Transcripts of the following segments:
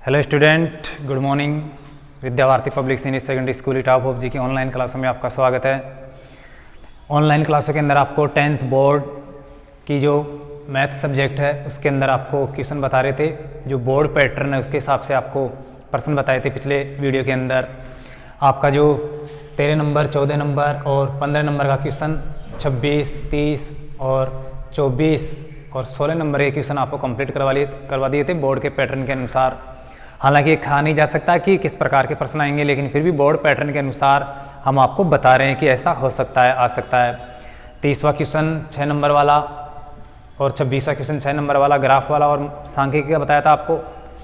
Hello student, good morning. Vidya Bharati public senior secondary school Etawah ji की online क्लासों में आपका स्वागत है। ऑनलाइन क्लासों के अंदर आपको 10th बोर्ड की जो मैथ सब्जेक्ट है उसके अंदर आपको क्वेश्चन बता रहे थे। जो बोर्ड पैटर्न है उसके हिसाब से आपको प्रश्न बताए थे पिछले वीडियो के अंदर। आपका जो 13 नंबर, 14 नंबर और 15 नंबर का क्वेश्चन, 26, 30 और 24 और 16 नंबर के क्वेश्चन आपको कंप्लीट करवा दिए थे बोर्ड के पैटर्न के अनुसार। हालांकि कहा नहीं जा सकता कि किस प्रकार के प्रश्न आएंगे, लेकिन फिर भी बोर्ड पैटर्न के अनुसार हम आपको बता रहे हैं कि ऐसा हो सकता है, आ सकता है। 30वां क्वेश्चन 6 नंबर वाला और 26वां क्वेश्चन 6 नंबर वाला ग्राफ वाला और सांख्यिकी का बताया था आपको।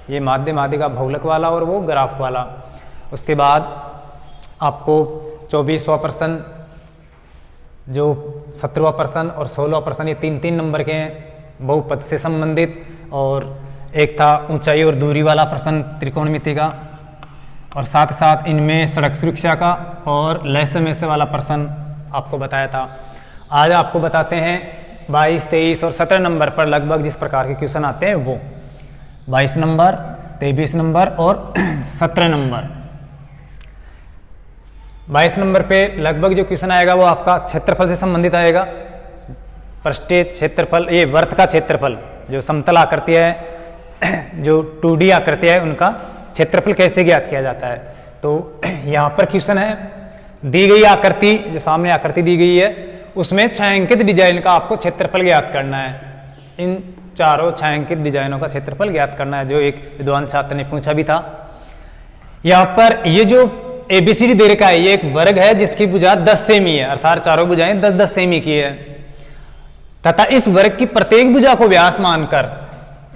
ये माध्य माध्यिका भौगोलिक वाला और वो ग्राफ वाला। उसके बाद आपको 24वां प्रश्न, जो 17वां प्रश्न और 16वां प्रश्न, ये 3-3 नंबर के हैं बहुपद से संबंधित। और एक था ऊंचाई और दूरी वाला प्रश्न त्रिकोणमिति का, और साथ साथ इनमें सड़क सुरक्षा का और लहसे में से वाला प्रश्न आपको बताया था। आज आपको बताते हैं 22, 23 और 17 नंबर पर लगभग जिस प्रकार के क्वेश्चन आते हैं वो 22 नंबर, 23 नंबर और 17 नंबर। 22 नंबर पे लगभग जो क्वेश्चन आएगा वो आपका क्षेत्रफल से संबंधित आएगा। पृष्ठीय क्षेत्रफल, ये वर्त का क्षेत्रफल, जो समतल आकृति है, जो 2D आकृति है, उनका क्षेत्रफल कैसे ज्ञात किया जाता है। तो यहाँ पर क्वेश्चन है, दी गई आकृति, जो सामने आकृति दी गई है, उसमें छायांकित डिजाइन का आपको क्षेत्रफल ज्ञात करना है। इन चारों छायांकित डिजाइनों का क्षेत्रफल ज्ञात करना है, जो एक विद्वान छात्र ने पूछा भी था। यहाँ पर ये जो ABCD दे रखा है, ये एक वर्ग है जिसकी भुजा 10 सेमी है, अर्थात चारों भुजाएं 10-10 सेमी की है, तथा इस वर्ग की प्रत्येक भुजा को व्यास मानकर,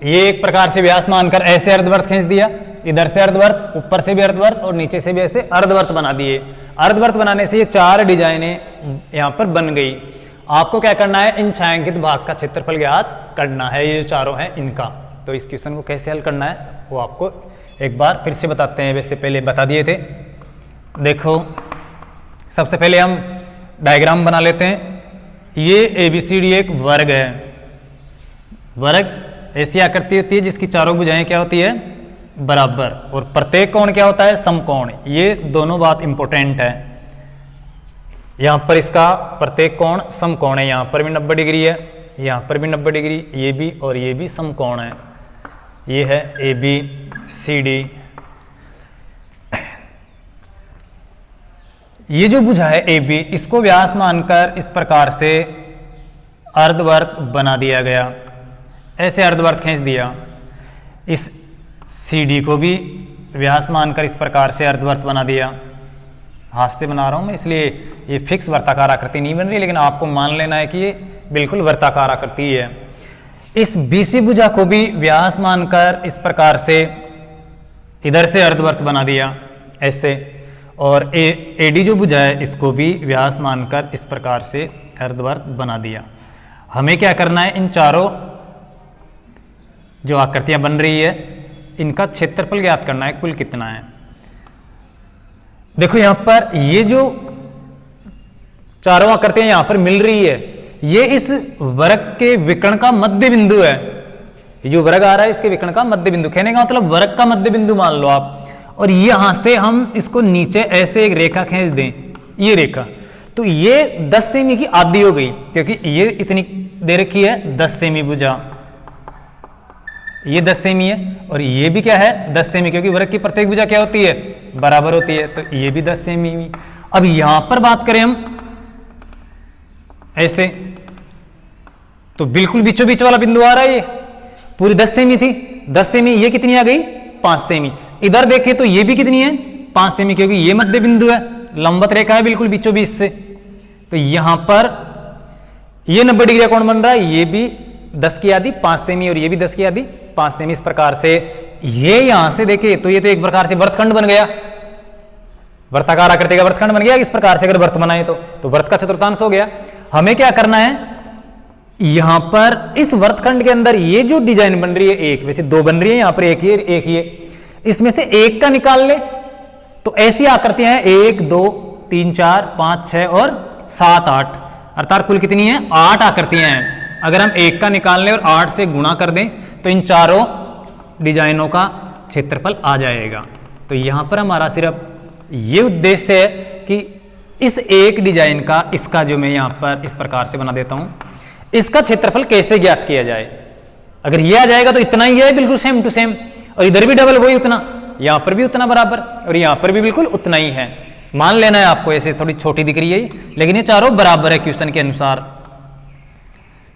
ये एक प्रकार से व्यास मानकर ऐसे अर्धवर्त खींच दिया, इधर से अर्धवर्त, ऊपर से भी अर्धवर्त और नीचे से भी ऐसे अर्धवर्त बना दिए। अर्धवर्त बनाने से ये 4 डिजाइनें यहाँ पर बन गई। आपको क्या करना है, इन छायांकित भाग का क्षेत्रफल ज्ञात करना है, ये जो चारों हैं इनका। तो इस क्वेश्चन को कैसे हल करना है वो आपको एक बार फिर से बताते हैं, वैसे पहले बता दिए थे। देखो, सबसे पहले हम डायग्राम बना लेते हैं। ये ABCD एक वर्ग है। वर्ग ऐसी आकृति होती है जिसकी चारों भुजाएं क्या होती है, बराबर, और प्रत्येक कोण क्या होता है, समकोण। ये दोनों बात इंपॉर्टेंट है। यहां पर इसका प्रत्येक कोण समकोण है, यहां पर भी 90 डिग्री है, यहां पर भी 90 डिग्री, ये भी और ये भी समकोण है। ये है ABCD। ये जो भुजा है AB, इसको व्यास मानकर इस प्रकार से अर्धवर्त बना दिया गया, ऐसे अर्धवर्त खींच दिया। इस CD को भी व्यास मानकर इस प्रकार से अर्धवर्त बना दिया। हाथ से बना रहा हूं मैं, इसलिए ये फिक्स वर्ताकार आकृति नहीं बन रही, लेकिन आपको मान लेना है कि ये बिल्कुल वर्ताकार आकृति है। इस BC भुजा को भी व्यास मानकर इस प्रकार से इधर से अर्धवर्त बना दिया ऐसे, और AD जो भुजा है इसको भी व्यास मानकर इस प्रकार से अर्धवर्त बना दिया। हमें क्या करना है, इन चारों जो आकृतियां बन रही है इनका क्षेत्रफल ज्ञात करना है, कुल कितना है। देखो, यहां पर ये जो चारों आकृतियां यहां पर मिल रही है, ये इस वर्ग के विकर्ण का मध्य बिंदु है। ये जो वर्ग आ रहा है इसके विकर्ण का मध्य बिंदु, कहने का मतलब वर्ग का मध्य बिंदु मान लो आप। और यहां से हम इसको नीचे ऐसे एक रेखा खींच दें, ये रेखा, तो ये 10 सेमी की आधी हो गई, क्योंकि ये इतनी दे रखी है 10 सेमी भुजा, ये 10 सेमी है, और ये भी क्या है 10 सेमी, क्योंकि वर्ग की प्रत्येक भुजा क्या होती है, बराबर होती है, तो ये भी 10 सेमी हुई। अब यहां पर बात करें हम ऐसे, तो बिल्कुल बीचों बीच वाला बिंदु आ रहा है, ये पूरी 10 सेमी थी, 10 सेमी, ये कितनी आ गई 5 सेमी। इधर देखें तो ये भी कितनी है 5 सेमी, क्योंकि ये मध्य बिंदु है, लंबवत रेखा है बिल्कुल बीचों बीच से। तो यहां पर ये 90 डिग्री कोण बन रहा है, ये भी 10 की आधी 5 सेमी और ये भी 10 की आधी 5 सेमी। इस प्रकार से ये यहां से देखे तो ये तो एक प्रकार से वर्तखंड बन गया, वर्ताकार आकृति का वर्तखंड बन गया। इस प्रकार से अगर वर्त बनाए तो वर्त का चतुर्थांश हो गया। हमें क्या करना है, यहां पर इस वर्तखंड के अंदर ये जो डिजाइन बन रही है, एक वैसे 2 बन रही है, यहां पर एक ये, इसमें से एक का निकाल ले तो ऐसी आकृतियां हैं 1, 2, 3, 4, 5, 6 और 7, 8, अर्थात कुल कितनी है 8 आकृतियां हैं। अगर हम एक का निकाल लें और 8 से गुणा कर दें तो इन चारों डिजाइनों का क्षेत्रफल आ जाएगा। तो यहां पर हमारा सिर्फ ये उद्देश्य है कि इस एक डिजाइन का, इसका जो मैं यहां पर इस प्रकार से बना देता हूं, इसका क्षेत्रफल कैसे ज्ञात किया जाए। अगर ये आ जाएगा तो इतना ही है, बिल्कुल सेम टू सेम, और इधर भी डबल वही उतना, यहां पर भी उतना बराबर, और यहां पर भी बिल्कुल उतना ही है। मान लेना है आपको, ऐसे थोड़ी छोटी दिख रही है लेकिन ये चारों बराबर है क्वेश्चन के अनुसार।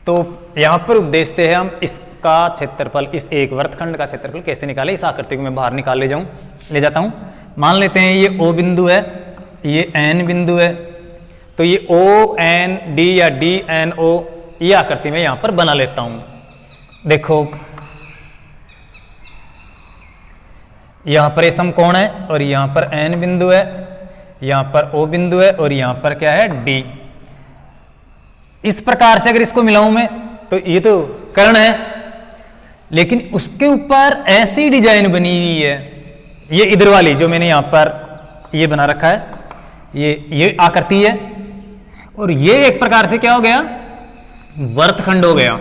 तो यहां पर उद्देश्य है हम इसका क्षेत्रफल, इस एक वृत्तखंड का क्षेत्रफल कैसे निकाले। इस आकृति को मैं बाहर निकाल ले जाता हूं। मान लेते हैं ये O बिंदु है, ये N बिंदु है, तो ये OND या DNO ये आकृति में यहां पर बना लेता हूं। देखो यहां पर ये समकोण है और यहां पर N बिंदु है, यहां पर O बिंदु है और यहां पर क्या है D। इस प्रकार से अगर इसको मिलाऊं मैं तो ये तो कर्ण है, लेकिन उसके ऊपर ऐसी डिजाइन बनी हुई है, ये इधर वाली जो मैंने यहां पर ये बना रखा है, ये आकृति है, और ये एक प्रकार से क्या हो गया, वर्तखंड हो गया।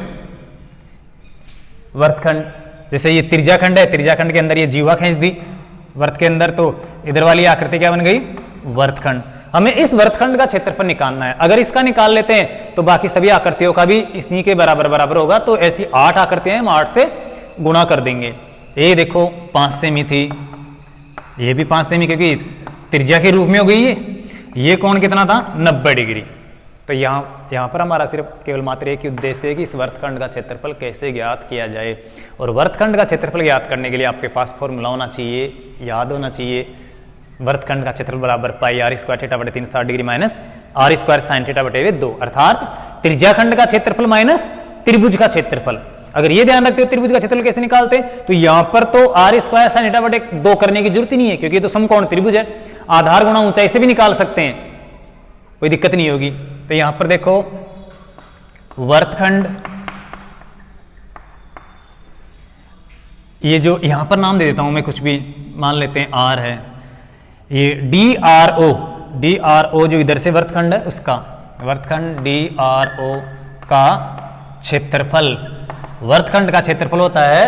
वर्तखंड जैसे ये त्रिज्याखंड है, त्रिज्याखंड के अंदर ये जीवा खींच दी वर्त के अंदर, तो इधर वाली आकृति क्या बन गई, वर्तखंड। हमें इस वर्तखंड का क्षेत्रफल निकालना है। अगर इसका निकाल लेते हैं तो बाकी सभी आकृतियों का भी इसी के बराबर बराबर होगा। तो ऐसी 8 आकृतियां हम 8 से गुणा कर देंगे। ये देखो 5 सेमी थी, ये भी 5 सेमी क्योंकि त्रिज्या के रूप में हो गई ये कोण कितना था, 90 डिग्री। तो यहाँ पर हमारा सिर्फ केवल मात्र एक ही उद्देश्य है कि इस वर्तखंड का क्षेत्रफल कैसे ज्ञात किया जाए। और वर्तखंड का क्षेत्रफल ज्ञात करने के लिए आपके पास फॉर्मूला होना चाहिए, याद होना चाहिए। वर्तखंड का क्षेत्रफल बराबर पाई r स्क्वायर थीटा बटे 360 degree minus r square sine theta बटे 2, अर्थात त्रिज्याखंड का क्षेत्रफल माइनस त्रिभुज का क्षेत्रफल। अगर ये ध्यान रखते हो त्रिभुज का क्षेत्रफल कैसे निकालते हैं, तो यहां पर तो r स्क्वायर साइन थीटा बटे 2 करने की जरूरत ही नहीं है, क्योंकि ये तो समकोण त्रिभुज है। आधार गुणा ऊंचाई से भी निकाल सकते हैं, कोई दिक्कत नहीं होगी। तो यहां पर देखो वर्तखंड, ये जो यहां पर नाम दे देता हूं मैं, कुछ भी मान लेते हैं r है, ये DRO जो इधर से वर्तखंड है उसका, वर्तखंड DRO का क्षेत्रफल, वर्तखंड का क्षेत्रफल होता है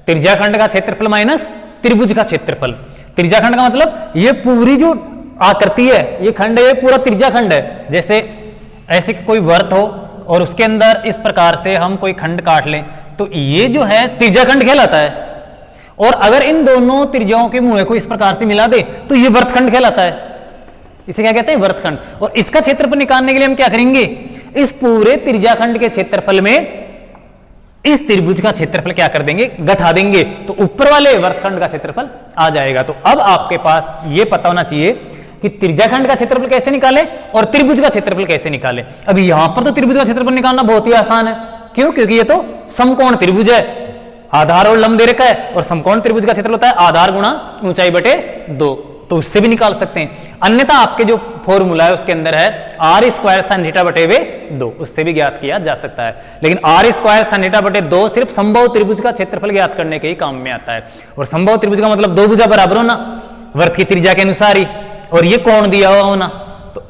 त्रिज्याखंड का क्षेत्रफल माइनस त्रिभुज का क्षेत्रफल। त्रिज्याखंड का मतलब ये पूरी जो आकृति है, ये खंड है, ये पूरा त्रिज्याखंड है। जैसे ऐसे कोई वर्त हो और उसके अंदर इस प्रकार से हम कोई खंड काट लें, तो ये जो है त्रिज्याखंड कहलाता है। और अगर इन दोनों त्रिज्याओं के मुंह को इस प्रकार से मिला दे तो ये वर्तखंड कहलाता है। इसे क्या कहते हैं, वर्तखंड। और इसका क्षेत्रफल निकालने के लिए हम क्या करेंगे, इस पूरे त्रिज्याखंड के क्षेत्रफल में इस त्रिभुज का क्षेत्रफल क्या कर देंगे, घटा देंगे, तो ऊपर वाले वर्तखंड का क्षेत्रफल आ जाएगा। तो अब आपके पास ये पता होना चाहिए कि त्रिज्याखंड का क्षेत्रफल कैसे निकाले और त्रिभुज का क्षेत्रफल कैसे निकाले। अभी यहां पर तो त्रिभुज का क्षेत्रफल निकालना बहुत ही आसान है, क्यों, क्योंकि ये तो समकोण त्रिभुज है, आधार और लंब दे रखा है, और समकोण त्रिभुज का क्षेत्रफल होता है आधार गुणा ऊंचाई बटे 2, तो उससे भी निकाल सकते हैं। अन्यथा आपके जो फॉर्मूला है उसके अंदर है r स्क्वायर साइन थीटा बटे 2, उससे भी ज्ञात किया जा सकता है। लेकिन r स्क्वायर साइन थीटा बटे 2 सिर्फ संभव त्रिभुज का क्षेत्रफल ज्ञात करने के ही काम में आता है। और संभव त्रिभुज का मतलब 2 भुजा बराबर होना वर्त की त्रिज्या के अनुसार ही, और ये कोण दिया हुआ होना। तो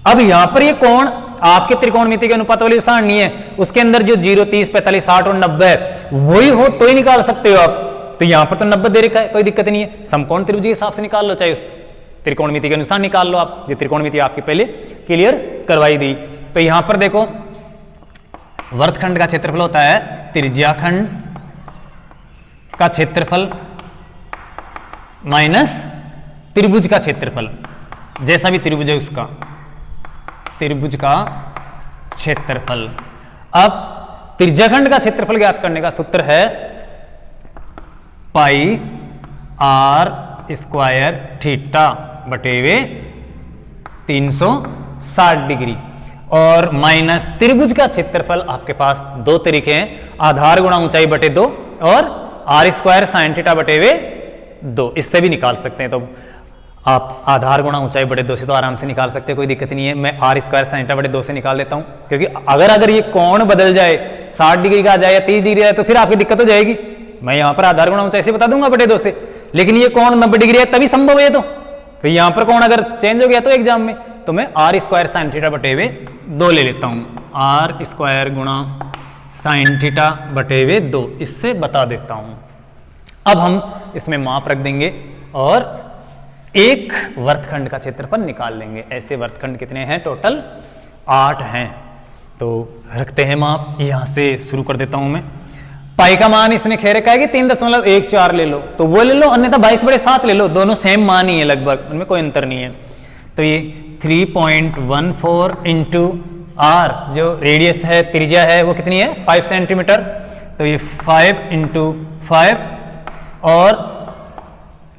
अब यहां पर ये कोण आपके त्रिकोणमिति के अनुपात वाली सारणी है, उसके अंदर जो 0, 30, 45, 60 और 90 है वही हो तो ही निकाल सकते हो आप। तो यहां पर तो 90 दे रखा है, कोई दिक्कत नहीं है, समकोण त्रिभुज के हिसाब से निकाल लो, चाहे उस त्रिकोणमिति के अनुसार निकाल लो आप, जो त्रिकोणमिति आपकी पहले क्लियर करवाई दी। तो यहां पर देखो वर्तखंड का क्षेत्रफल होता है त्रिज्याखंड का क्षेत्रफल माइनस त्रिभुज का क्षेत्रफल, जैसा भी त्रिभुज है उसका त्रिभुज का क्षेत्रफल। अब त्रिज्याखंड का क्षेत्रफल ज्ञात करने का सूत्र है पाई r स्क्वायर थीटा बटे 360 डिग्री, और माइनस त्रिभुज का क्षेत्रफल आपके पास 2 तरीके हैं, आधार गुणा ऊंचाई बटे 2 और r स्क्वायर साइन थीटा बटे 2, इससे भी निकाल सकते हैं। तो आप आधार गुणा ऊंचाई बटे 2 से तो आराम से निकाल सकते हैं, कोई दिक्कत नहीं है। मैं r स्क्वायर साइन थीटा बटे 2 से निकाल देता हूं, क्योंकि अगर ये कोण बदल जाए, 60 डिग्री का आ जाए या 30 डिग्री आए, तो फिर आपकी दिक्कत हो जाएगी। मैं यहां पर आधार गुणा ऊंचाई से बता दूंगा बटे 2 से, लेकिन ये कोण 90 डिग्री है तभी संभव है। तो यहां पर कोण अगर चेंज हो गया तो एग्जाम में, तो मैं r स्क्वायर साइन थीटा बटे 2 ले लेता हूं, r स्क्वायर गुणा साइन थीटा बटे 2, इससे बता देता हूं। अब हम इसमें माप रख देंगे और एक वर्तखंड का क्षेत्रफल निकाल लेंगे। ऐसे वर्तखंड कितने हैं? टोटल 8 हैं। तो रखते हैं माप, यहां से शुरू कर देता हूं मैं। पाई का मान इसने कह रखा है कि 3.14 ले लो तो वो ले लो, अन्यथा 22/7 ले लो, दोनों सेम मान ही है लगभग, उनमें कोई अंतर नहीं है। तो ये 3.14 इंटू आर जो रेडियस है, त्रिज्या है, वो कितनी है? 5 सेंटीमीटर। तो ये 5 इंटू 5 और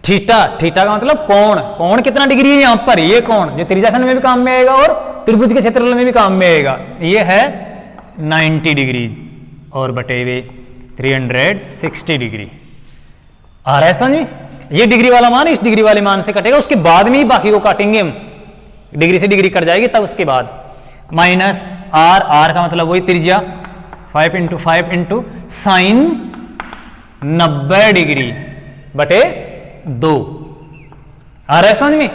थीटा, थीटा का मतलब कोण, कोण कितना डिग्री है यहाँ पर? ये कोण जो त्रिज्याखंड में भी काम में आएगा और त्रिभुज के क्षेत्रफल में भी काम में आएगा, ये है 90 डिग्री और बटे हुए 360 डिग्री। आ रहा है समझ में? ये डिग्री वाला मान इस डिग्री वाले मान से कटेगा, उसके बाद में ही बाकी को काटेंगे हम, डिग्री से डिग्री कट जाएगी तब उसके बाद। माइनस आर, आर का मतलब वही त्रिज्या, 5 इंटू 5 इंटू साइन 90 डिग्री बटे 2। आ रहा है समझ में?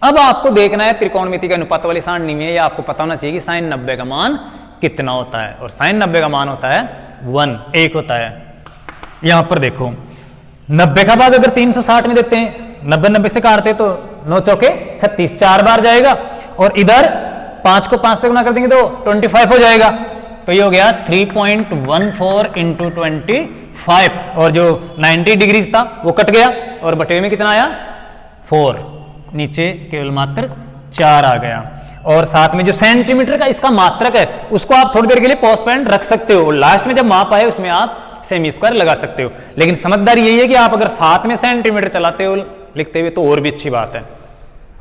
अब आपको देखना है त्रिकोणमिति के अनुपात वाली सारणी में, या आपको पता होना चाहिए कि साइन 90 का मान कितना होता है, और साइन 90 का मान होता है 1 होता है। यहां पर देखो 90 का बाद अगर 360 में देते हैं, 90 से काटते तो 9 चौके 36, 4 बार जाएगा, और इधर 5 को 5 से गुना कर देंगे तो 25 हो जाएगा। तो ये हो गया 3.14 इंटू 25, और जो 90 डिग्री था वो कट गया और बटे में कितना आया? 4, नीचे केवल मात्र 4 आ गया। और साथ में जो सेंटीमीटर का इसका मात्रक है उसको आप थोड़ी देर के लिए पॉज पॉइंट रख सकते हो, लास्ट में जब माप आए उसमें आप सेमी स्क्वायर लगा सकते हो। लेकिन समझदारी यही है कि आप अगर साथ में सेंटीमीटर चलाते हो लिखते हुए तो और भी अच्छी बात है।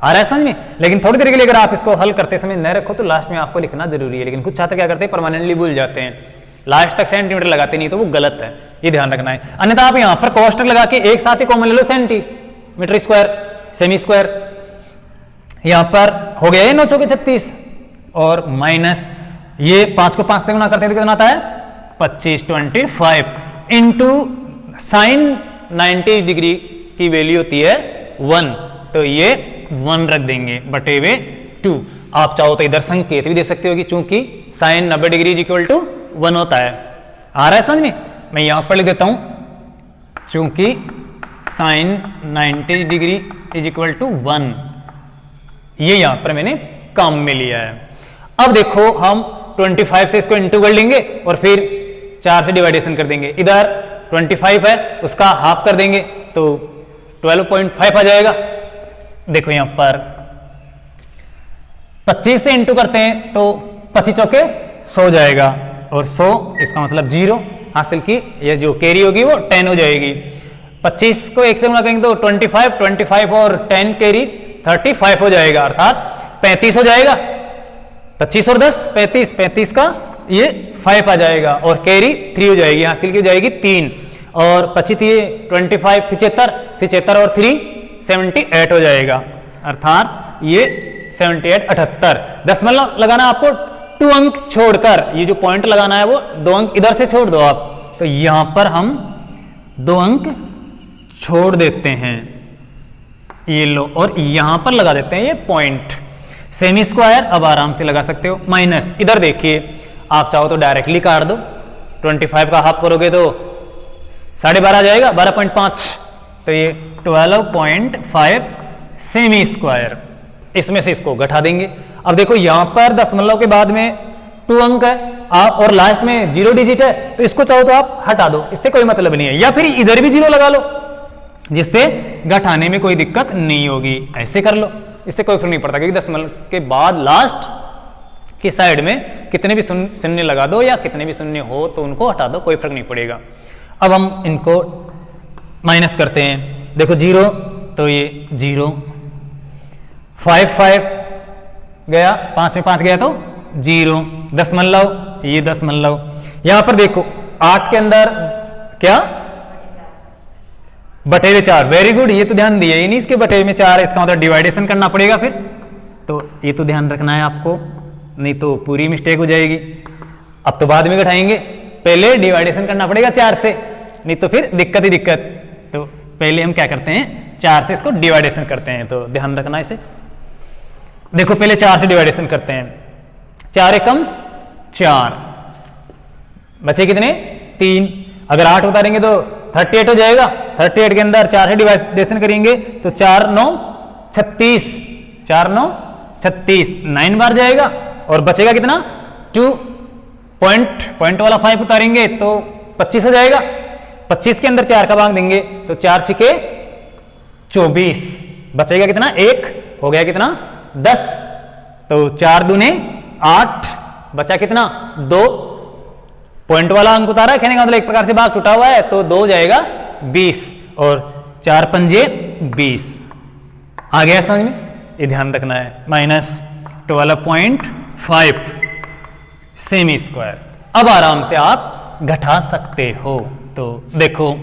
आ रहा है समझ में? लेकिन थोड़ी देर के लिए अगर आप इसको हल करते समय न रखो तो लास्ट में आपको लिखना जरूरी है। लेकिन कुछ छात्र क्या करते हैं, परमानेंटली भूल जाते हैं, लास्ट तक सेंटीमीटर लगाते नहीं, तो वो गलत है, ये ध्यान रखना है। अन्यथा आप यहाँ पर कोष्टक लगा के एक साथ ही कॉमन ले लो, सेंटीमीटर स्क्वायर, सेमी स्क्वायर। यहां पर हो गया ये 9 चौके 36, और माइनस ये 5 को 5 से गुना करते हैं तो कितना आता है? 25, 25 इंटू साइन 90 डिग्री की वैल्यू होती है 1, तो ये 1 रख देंगे बटे हुए 2। आप चाहो तो इधर संकेत भी दे सकते हो कि चूंकि sine 90 degree is equal to 1 होता है। आ रहा है समझ में? मैं यहां पर लिख देता हूं, चूंकि sine 90 degree is equal to 1, ये यहां पर मैंने काम में लिया है। अब देखो हम 25 से इसको इंटू कर लेंगे और फिर 4 से डिवाइडेशन कर देंगे। इधर 25 है उसका हाफ कर देंगे तो 12.5 आ जाएगा। देखो यहां पर 25 से इंटू करते हैं तो 25 चौके 100 जाएगा, और 100 इसका मतलब 0 हासिल की, ये जो कैरी होगी वो 10 हो जाएगी। 25 को 1 से गुणा करेंगे तो 25 और 10 कैरी 35 हो जाएगा, अर्थात 35 हो जाएगा। 25 और 10 35 का ये 5 आ जाएगा, और कैरी 3 हो जाएगी, हासिल की हो जाएगी 3, और 25 25 75 और 3 78 हो जाएगा, अर्थात ये 78 78। दशमलव लगाना आपको 2 अंक छोड़कर, ये जो पॉइंट लगाना है वो 2 अंक इधर से छोड़ दो आप, तो यहां पर हम 2 अंक छोड़ देते हैं, ये लो, और यहां पर लगा देते हैं ये पॉइंट। सेमी स्क्वायर अब आराम से लगा सकते हो। माइनस इधर देखिए, आप चाहो तो डायरेक्टली काट दो, 25 का हाफ करोगे तो 12.5 आ जाएगा, 12.5, तो ये 12.5 सेमी स्क्वायर। इसमें से इसको घटा देंगे। अब देखो यहां पर दशमलव के बाद में 2 अंक है और लास्ट में 0 डिजिट है, तो इसको चाहो तो आप हटा दो, इससे कोई मतलब नहीं है, या फिर इधर भी 0 लगा लो जिससे घटाने में कोई दिक्कत नहीं होगी, ऐसे कर लो, इससे कोई फर्क नहीं पड़ता, क्योंकि दशमलव के बाद लास्ट की साइड में कितने भी शून्य लगा दो या कितने भी शून्य हो तो उनको हटा दो, कोई फर्क नहीं पड़ेगा। अब हम इनको माइनस करते हैं। देखो 0 तो ये 0, 5 गया, 5 में 5 गया तो 0, दशमलव ये दशमलव, यहां पर देखो 8 के अंदर क्या बटे में 4, वेरी गुड, ये तो ध्यान दिया ही नहीं, इसके बटे में 4, इसका मतलब डिवाइडेशन करना पड़ेगा फिर, तो ये तो ध्यान रखना है आपको, नहीं तो पूरी मिस्टेक हो जाएगी। अब तो बाद में घटाएंगे, पहले डिवाइडेशन करना पड़ेगा 4 से, नहीं तो फिर दिक्कत ही दिक्कत। तो पहले हम क्या करते हैं, 4 से इसको डिवाइडेशन करते हैं, तो ध्यान रखना इसे। देखो पहले 4 से डिवाइडेशन करते हैं, 4 एकम 4, बचे कितने 3, अगर 8 उतारेंगे तो 38 हो जाएगा। 38 के अंदर 4 से डिवाइडेशन करेंगे तो 4 9 36, 4 9 36, 9 बार जाएगा और बचेगा कितना 2 पॉइंट वाला 5 उतारेंगे तो 25 हो जाएगा। 25 के अंदर 4 का भाग देंगे तो 4 छिके 24, बचेगा कितना 1, हो गया कितना 10, तो 4 दूने 8, बचा कितना 2, पॉइंट वाला अंक उतारा है, कहने का मतलब एक प्रकार से भाग टूटा हुआ है तो 2 जाएगा 20 और 4 पंजे 20। आ गया समझ में, ये ध्यान रखना है। -12.5 सेमी स्क्वायर। अब आराम से आप घटा सकते हो। तो देखो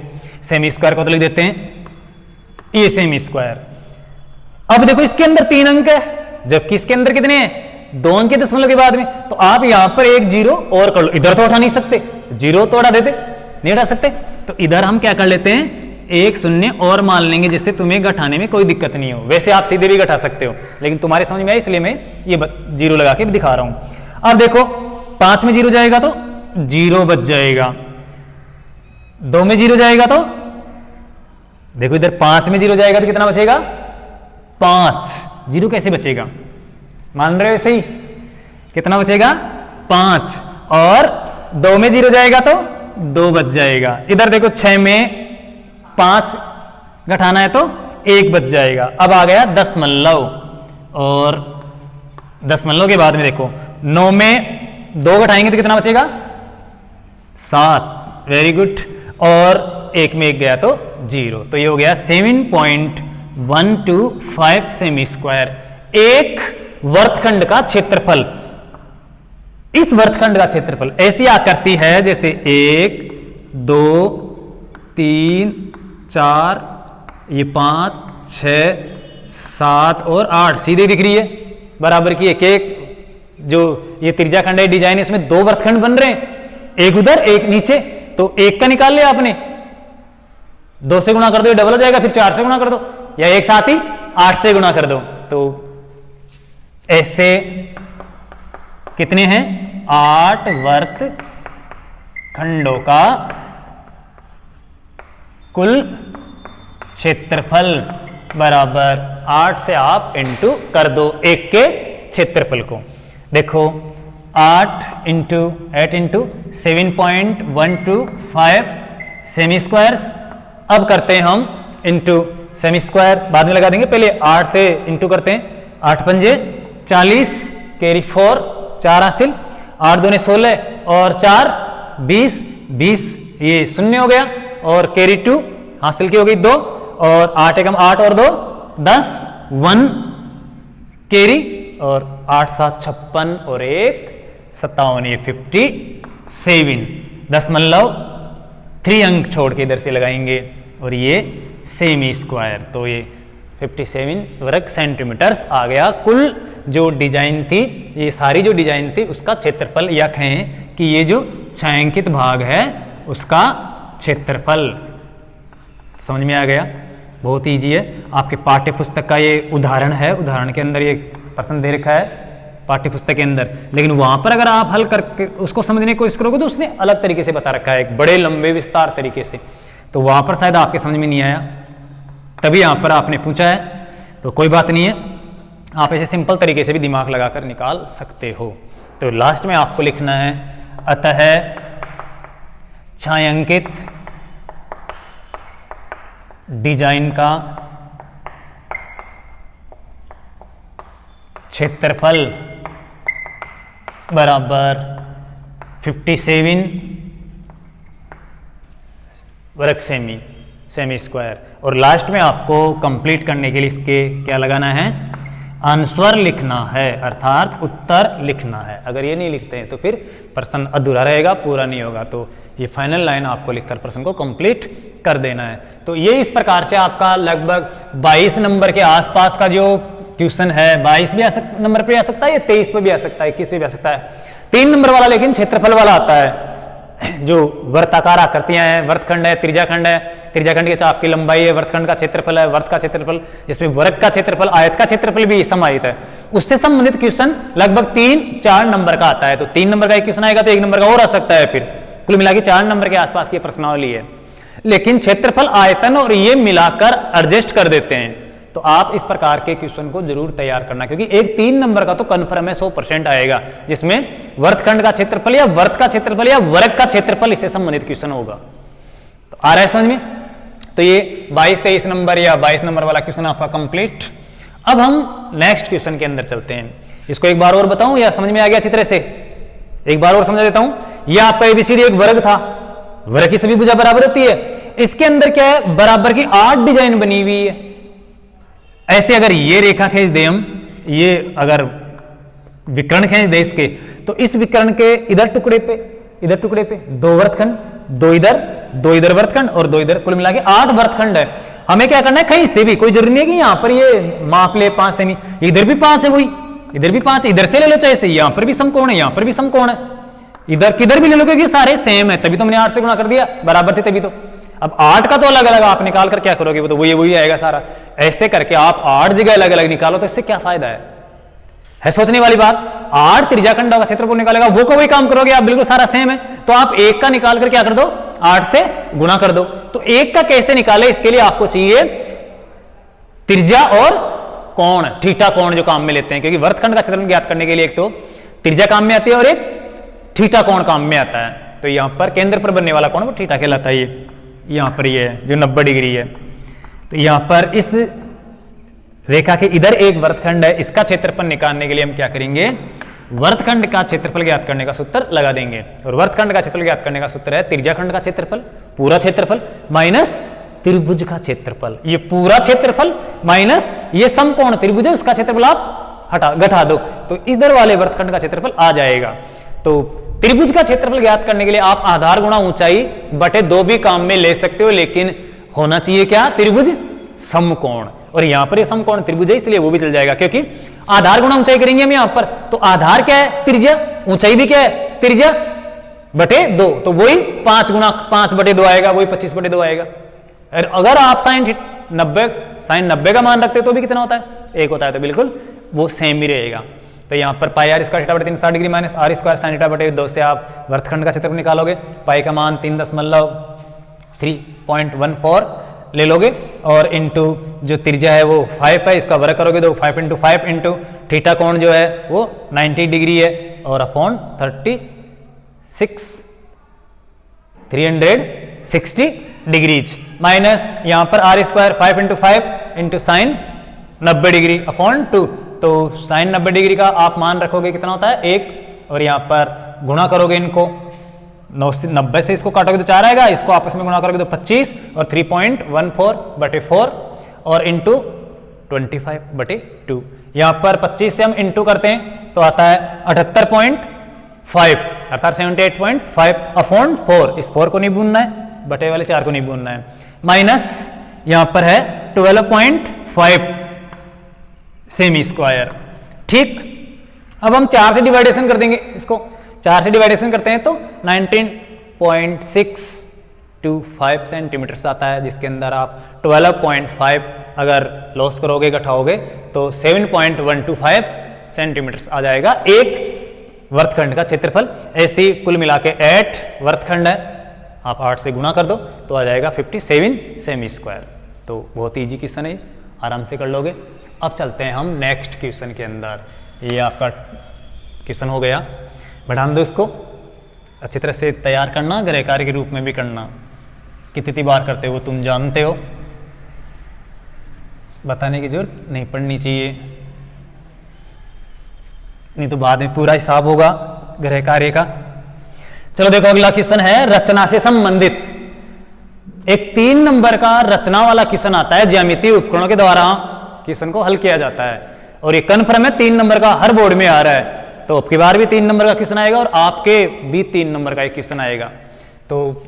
सेमी स्क्वायर को तो लिख देते हैं ये सेमी स्क्वायर। अब देखो इसके अंदर 3 अंक है, जबकि इसके अंदर कितने हैं 2 अंक के दशमलव के बाद में, तो आप यहां पर एक 0 और कर लो। इधर तो उठा नहीं सकते, 0 तो उठा देते, नहीं उठा सकते, तो इधर हम क्या कर लेते हैं 1 0 और मान लेंगे, जिससे तुम्हें घटाने में कोई दिक्कत नहीं हो। वैसे आप सीधे भी घटा सकते हो, लेकिन तुम्हारे समझ में आया इसलिए मैं ये 0 लगा के दिखा रहा हूं। अब देखो 5 में 0 जाएगा तो 0 बच जाएगा, 2 में 0 जाएगा तो देखो इधर 5 में 0 जाएगा तो कितना बचेगा 5। 0 कैसे बचेगा, मान रहे हो ऐसे ही, कितना बचेगा 5, और 2 में 0 जाएगा तो 2 बच जाएगा। इधर देखो 6 में 5 घटाना है तो 1 बच जाएगा। अब आ गया दशमलव, और दशमलव के बाद में देखो 9 में 2 घटाएंगे तो कितना बचेगा 7, वेरी गुड, और 1 में 1 गया तो 0, तो ये हो गया 7.125 सेमी स्क्वायर। एक वर्तखंड का क्षेत्रफल, इस वर्तखंड का क्षेत्रफल ऐसी आकृति है जैसे 1 2 3 4, ये 5 6 7 और 8 सीधे दिख रही है बराबर की। एक जो ये त्रिज्याखंड है डिजाइन, इसमें 2 वर्तखंड बन रहे हैं, एक उधर एक नीचे, तो 1 का निकाल लिया आपने, 2 से गुणा कर दो ये डबल हो जाएगा, फिर 4 से गुणा कर दो, या एक साथ ही 8 से गुणा कर दो। तो ऐसे कितने हैं 8 वर्तखंडों का कुल क्षेत्रफल बराबर 8 से आप इंटू कर दो एक के क्षेत्रफल को। देखो 8 इंटू 7.125 सेमी स्क्वायर्स। अब करते हैं हम इंटू सेमी स्क्वायर, बाद में लगा देंगे, पहले 8 से इंटू करते हैं। 8 पंजे 40, कैरी 4, 4 हासिल, 8 दूने 16 और 4 20, 20 ये शून्य हो गया, और कैरी 2 हासिल की हो गई 2, और 8 एकम 8 और 2 10, 1 कैरी, और 8 7 56 और 1 57, ये 57 दशमलव 3 अंक छोड़ के इधर से लगाएंगे, और ये सेमी स्क्वायर, तो ये 57 वर्ग सेंटीमीटर्स आ गया। कुल जो डिजाइन थी, ये सारी जो डिजाइन थी उसका क्षेत्रफल, या कहें कि ये जो छायांकित भाग है उसका क्षेत्रफल। समझ में आ गया, बहुत ईजी है। आपके पाठ्य पुस्तक का ये उदाहरण है, उदाहरण के अंदर ये प्रश्न दे रखा है पाठ्य पुस्तक के अंदर, लेकिन वहां पर अगर आप हल करके उसको समझने की कोशिश करोगे तो उसने अलग तरीके से बता रखा है, एक बड़े लंबे विस्तार तरीके से, तो वहां पर शायद आपके समझ में नहीं आया, तभी यहां पर आपने पूछा है। तो कोई बात नहीं है, आप ऐसे सिंपल तरीके से भी दिमाग लगाकर निकाल सकते हो। तो लास्ट में आपको लिखना है अतः छायांकित डिजाइन का क्षेत्रफल बराबर 57 वर्ग सेमी स्क्वायर। और लास्ट में आपको कंप्लीट करने के लिए इसके क्या लगाना है, आंसर लिखना है, अर्थात उत्तर लिखना है। अगर ये नहीं लिखते हैं तो फिर प्रश्न अधूरा रहेगा, पूरा नहीं होगा। तो ये फाइनल लाइन आपको लिखकर प्रश्न को कंप्लीट कर देना है। तो ये इस प्रकार से आपका लगभग 22 नंबर के आसपास का जो क्वेश्चन है, 22 भी नंबर पे आ सकता है, या 23 पे भी आ सकता है, 21 पे भी आ सकता है। 3 नंबर वाला लेकिन क्षेत्रफल वाला आता है, जो वर्ताकार आकृतियां हैं, वर्तखंड है, त्रिज्याखंड है, त्रिज्याखंड के चाप की लंबाई है, वर्तखंड का क्षेत्रफल है, वर्त का क्षेत्रफल, जिसमें वर्ग का क्षेत्रफल, आयत का क्षेत्रफल भी समाहित है, उससे संबंधित क्वेश्चन लगभग 3-4 नंबर का आता है। तो 3 नंबर का एक क्वेश्चन आएगा तो 1 नंबर का और आ सकता है, फिर कुल मिला के 4 नंबर के आसपास की प्रश्नावली है। लेकिन क्षेत्रफल, आयतन और ये मिलाकर एडजस्ट कर देते हैं। तो आप इस प्रकार के क्वेश्चन को जरूर तैयार करना, क्योंकि एक 3 नंबर का तो कन्फर्म है 100% आएगा, जिसमें वर्तखंड का क्षेत्रफल या वर्त का क्षेत्रफल या वर्ग का क्षेत्रफल इससे संबंधित क्वेश्चन होगा। तो आ रहा है समझ में? तो ये 22-23 नंबर या 22 नंबर वाला क्वेश्चन आपका कंप्लीट। अब हम नेक्स्ट क्वेश्चन के अंदर चलते हैं। इसको एक बार और बताऊं या समझ में आ गया अच्छी तरह से? एक बार और समझा देता हूं। यह आपका एबीसीडी एक वर्ग था, वर्ग की सभी भुजा बराबर होती है। इसके अंदर क्या है, बराबर की 8 डिजाइन बनी हुई है। ऐसे अगर ये रेखा खींच दे हम, ये अगर विकर्ण खींच दे इसके, तो इस विकर्ण के इधर टुकड़े पे 2 वर्तखंड, 2 इधर वर्तखंड और 2 इधर, कुल मिला के 8 वर्तखंड है। हमें क्या करना है, कहीं से भी, कोई जरूरी नहीं है कि यहां पर ये माप ले 5 सेमी, इधर भी 5 है, वही इधर भी 5 है, इधर से ले लो चाहे से, यहां पर भी समकोण है, यहां पर भी समकोण है, इधर किधर भी ले लो, क्योंकि सारे सेम है, तभी तो मैंने 8 से गुणा कर दिया, बराबर थे तभी तो। अब 8 का तो अलग अलग आप निकाल कर क्या करोगे, वो तो वही आएगा सारा। ऐसे करके आप 8 जगह अलग अलग निकालो, तो इससे क्या फायदा है सोचने वाली बात। 8 त्रिज्याखंडों का क्षेत्रफल निकालेगा, वो का वही काम करोगे आप, बिल्कुल सारा सेम है। तो आप 1 का निकाल कर क्या कर दो, 8 से गुणा कर दो। तो 1 का कैसे निकाले, इसके लिए आपको चाहिए त्रिज्या और कोण, थीटा कोण जो काम में लेते हैं, क्योंकि वर्तखंड का क्षेत्रफल ज्ञात करने के लिए एक तो त्रिज्या काम में आती है और एक थीटा कोण काम में आता है। तो यहां पर केंद्र पर बनने वाला कोण वो थीटा कहलाता है। ये यहां पर ये है जो 90 डिग्री है। तो यहां पर इस रेखा के इधर एक वर्तखंड है, इसका क्षेत्रफल निकालने के लिए हम क्या करेंगे, वर्तखंड का क्षेत्रफल ज्ञात करने का सूत्र लगा देंगे। और वर्तखंड का क्षेत्रफल ज्ञात करने का सूत्र है त्रिज्याखंड का क्षेत्रफल, पूरा क्षेत्रफल माइनस त्रिभुज का क्षेत्रफल। ये पूरा क्षेत्रफल माइनस ये समकोण त्रिभुज है, उसका क्षेत्रफल आप घटा दो, तो इधर वाले वर्तखंड का क्षेत्रफल आ जाएगा। तो त्रिभुज का क्षेत्रफल ज्ञात करने के लिए आप आधार गुणा ऊंचाई बटे 2 भी काम में ले सकते हो, लेकिन होना चाहिए क्या, त्रिभुज समकोण। और यहां पर ये समकोण त्रिभुज है, इसलिए वो भी चल जाएगा, क्योंकि आधार गुणा ऊंचाई करेंगे हम यहां पर। तो आधार क्या है, त्रिज्या, ऊंचाई भी क्या है, त्रिज्या बटे 2, तो वही 5 गुणा 5 बटे 2 आएगा, वही 25 बटे 2 आएगा। अगर आप साइन 90 का मान रखते हो तो भी कितना होता है, 1 होता है, तो बिल्कुल वो सेम ही रहेगा। तो यहाँ पर पाई आर स्क्वायर थीटा बटे 360 degree minus r square sine theta बटे 2 से आप वर्तखंड का क्षेत्रफल निकालोगे। पाई का मान 3.14 ले लोगे, और इंटू जो त्रिज्या है वो 5 है, इसका वर्ग करोगे तो 5 × 5 इंटू थीटा कोण जो है वो 90 डिग्री है, और अपॉन 360 डिग्रीज माइनस यहाँ पर r square 5 × 5 into sine 90 degree upon 2। तो साइन 90 डिग्री का आप मान रखोगे कितना होता है 1, और यहाँ पर गुणा करोगे इनको 90 से इसको काटोगे तो 4 आएगा, इसको आपस में गुणा करोगे तो 25 और 3.14 बटे 4 और इंटू 25 बटे 2। यहाँ पर 25 से हम इंटू करते हैं तो आता है 78.5 अर्थात 78.5 अपॉन 4। इस 4 को नहीं भूनना है, बटे वाले 4 को नहीं भूनना है, माइनस यहाँ पर है 12.5 सेमी स्क्वायर। ठीक, अब हम 4 से डिवाइडेशन कर देंगे, इसको 4 से डिवाइडेशन करते हैं तो 19.625 सेंटीमीटर आता है, जिसके अंदर आप 12.5 अगर लॉस करोगे घटाओगे तो 7.125 सेंटीमीटर आ जाएगा एक वर्तखंड का क्षेत्रफल। ऐसे कुल मिला के 8 वर्तखंड है, आप 8 से गुणा कर दो तो आ जाएगा 57 सेमी स्क्वायर। तो बहुत ईजी क्वेश्चन है, आराम से कर लोगे। अब चलते हैं हम नेक्स्ट क्वेश्चन के अंदर। ये आपका क्वेश्चन हो गया, बढ़ा दो इसको, अच्छी तरह से तैयार करना, गृह कार्य के रूप में भी करना। कितनी बार करते हो तुम जानते हो, बताने की जरूरत नहीं पड़नी चाहिए, नहीं तो बाद में पूरा हिसाब होगा गृह कार्य का। चलो देखो अगला क्वेश्चन है रचना से संबंधित। एक 3 नंबर का रचना वाला क्वेश्चन आता है, ज्यामितीय उपकरणों के द्वारा क्वेश्चन को हल किया जाता है, और ये कन्फर्म है 3 नंबर का हर बोर्ड में आ रहा है। तो अब की बार भी 3 नंबर का क्वेश्चन आएगा और आपके भी 3 नंबर का एक क्वेश्चन आएगा। तो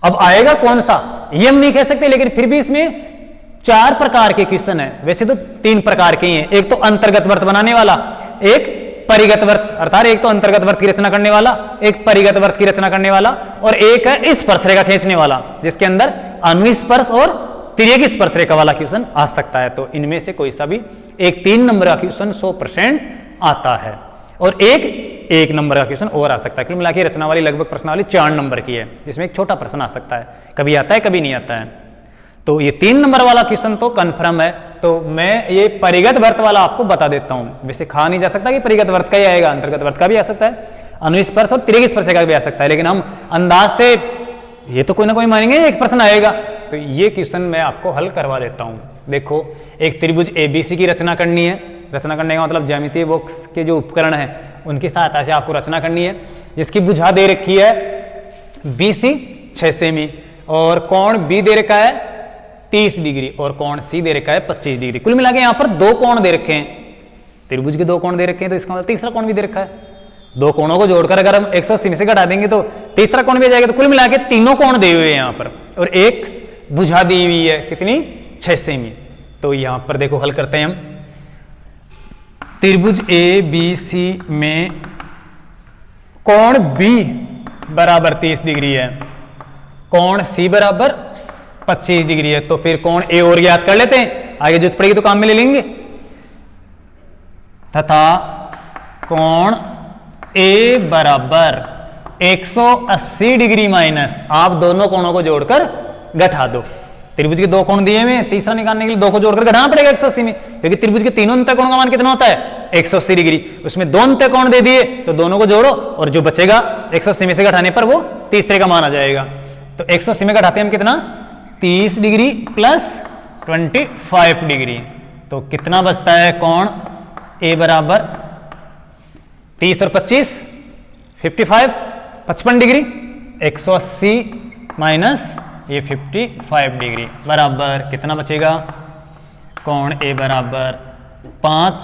अब आएगा कौन सा ये हम नहीं कह सकते, लेकिन फिर भी इसमें 4 प्रकार के क्वेश्चन है। वैसे तो 3 प्रकार के ही हैं, एक तो अंतर्गत वर्त बनाने वाला, एक परिगत वर्त अर्थात एक तो अंतर्गत वर्त की रचना करने वाला, एक परिगत वर्त की रचना करने वाला, और एक है स्पर्श रेखा खींचने वाला, जिसके अंदर अनुस्पर्श और तिर्यक स्पर्श रेखा वाला क्वेश्चन आ सकता है। तो इनमें से कोई सा भी एक 3 नंबर का क्वेश्चन 100% आता है, और एक 1 नंबर का क्वेश्चन और आ सकता है। कुल मिला के रचना वाली लगभग प्रश्नावली 4 नंबर की है, जिसमें एक छोटा प्रश्न आ सकता है, कभी आता है कभी नहीं आता है। तो ये 3 नंबर वाला क्वेश्चन तो कन्फर्म है। तो मैं ये परिगत वर्त वाला आपको बता देता हूं। वैसे कहा नहीं जा सकता कि परिगत वर्त का ही आएगा, अंतर्गत वर्त का भी आ सकता है, अनुस्पर्श और तिर्यक स्पर्श का भी आ सकता है, लेकिन हम अंदाज से ये तो कोई ना कोई मानेंगे एक प्रश्न आएगा। तो ये क्वेश्चन मैं आपको हल करवा देता हूं। देखो, एक त्रिभुज ABC की रचना करनी है। रचना करने का मतलब ज्यामितीय बॉक्स के जो उपकरण है उनकी सहायता से आपको रचना करनी है, जिसकी भुजा दे रखी है BC 6 सेमी और कोण B दे रखा है 30 डिग्री और कोण C दे रखा है 25 डिग्री। कुल मिला के यहाँ पर 2 कोण दे रखे हैं, त्रिभुज के 2 कोण दे रखे हैं, तो इसका मतलब तीसरा कोण भी दे रखा है। 2 कोणों को जोड़कर अगर हम 180 में से घटा देंगे तो तीसरा कोण भी आ जाएगा। तो कुल मिला के 3 कोण दिए हुए हैं यहाँ पर और एक भुजा दी हुई है, कितनी? 6 सेमी। तो यहाँ पर देखो हल करते हैं हम। त्रिभुज ABC में कोण B बराबर 30 डिग्री है, कोण C बराबर 25 डिग्री है। तो फिर कोण A और ज्ञात कर लेते हैं, आगे जरूरत पड़ेगी तो काम में ले लेंगे। तथा कोण A बराबर 180 डिग्री माइनस, आप दोनों कोणों को जोड़कर घटा दो। त्रिभुज के 2 कोण दिए हुए, तीसरा निकालने के लिए 2 को जोड़कर घटाना पड़ेगा 180 में, क्योंकि त्रिभुज के तीनों अंतःकोण का मान कितना होता है? 180 डिग्री। उसमें 2 अंतःकोण दे दिए तो दोनों को जोड़ो और जो बचेगा 180 में से घटाने पर वो तीसरे का मान आ जाएगा। तो 180 में घटाते हैं हम कितना? 30 डिग्री प्लस 25 डिग्री। तो कितना बचता है? कोण A बराबर 30 और 25 55 डिग्री, 180 माइनस ये 55 डिग्री बराबर कितना बचेगा? कोण A बराबर 5,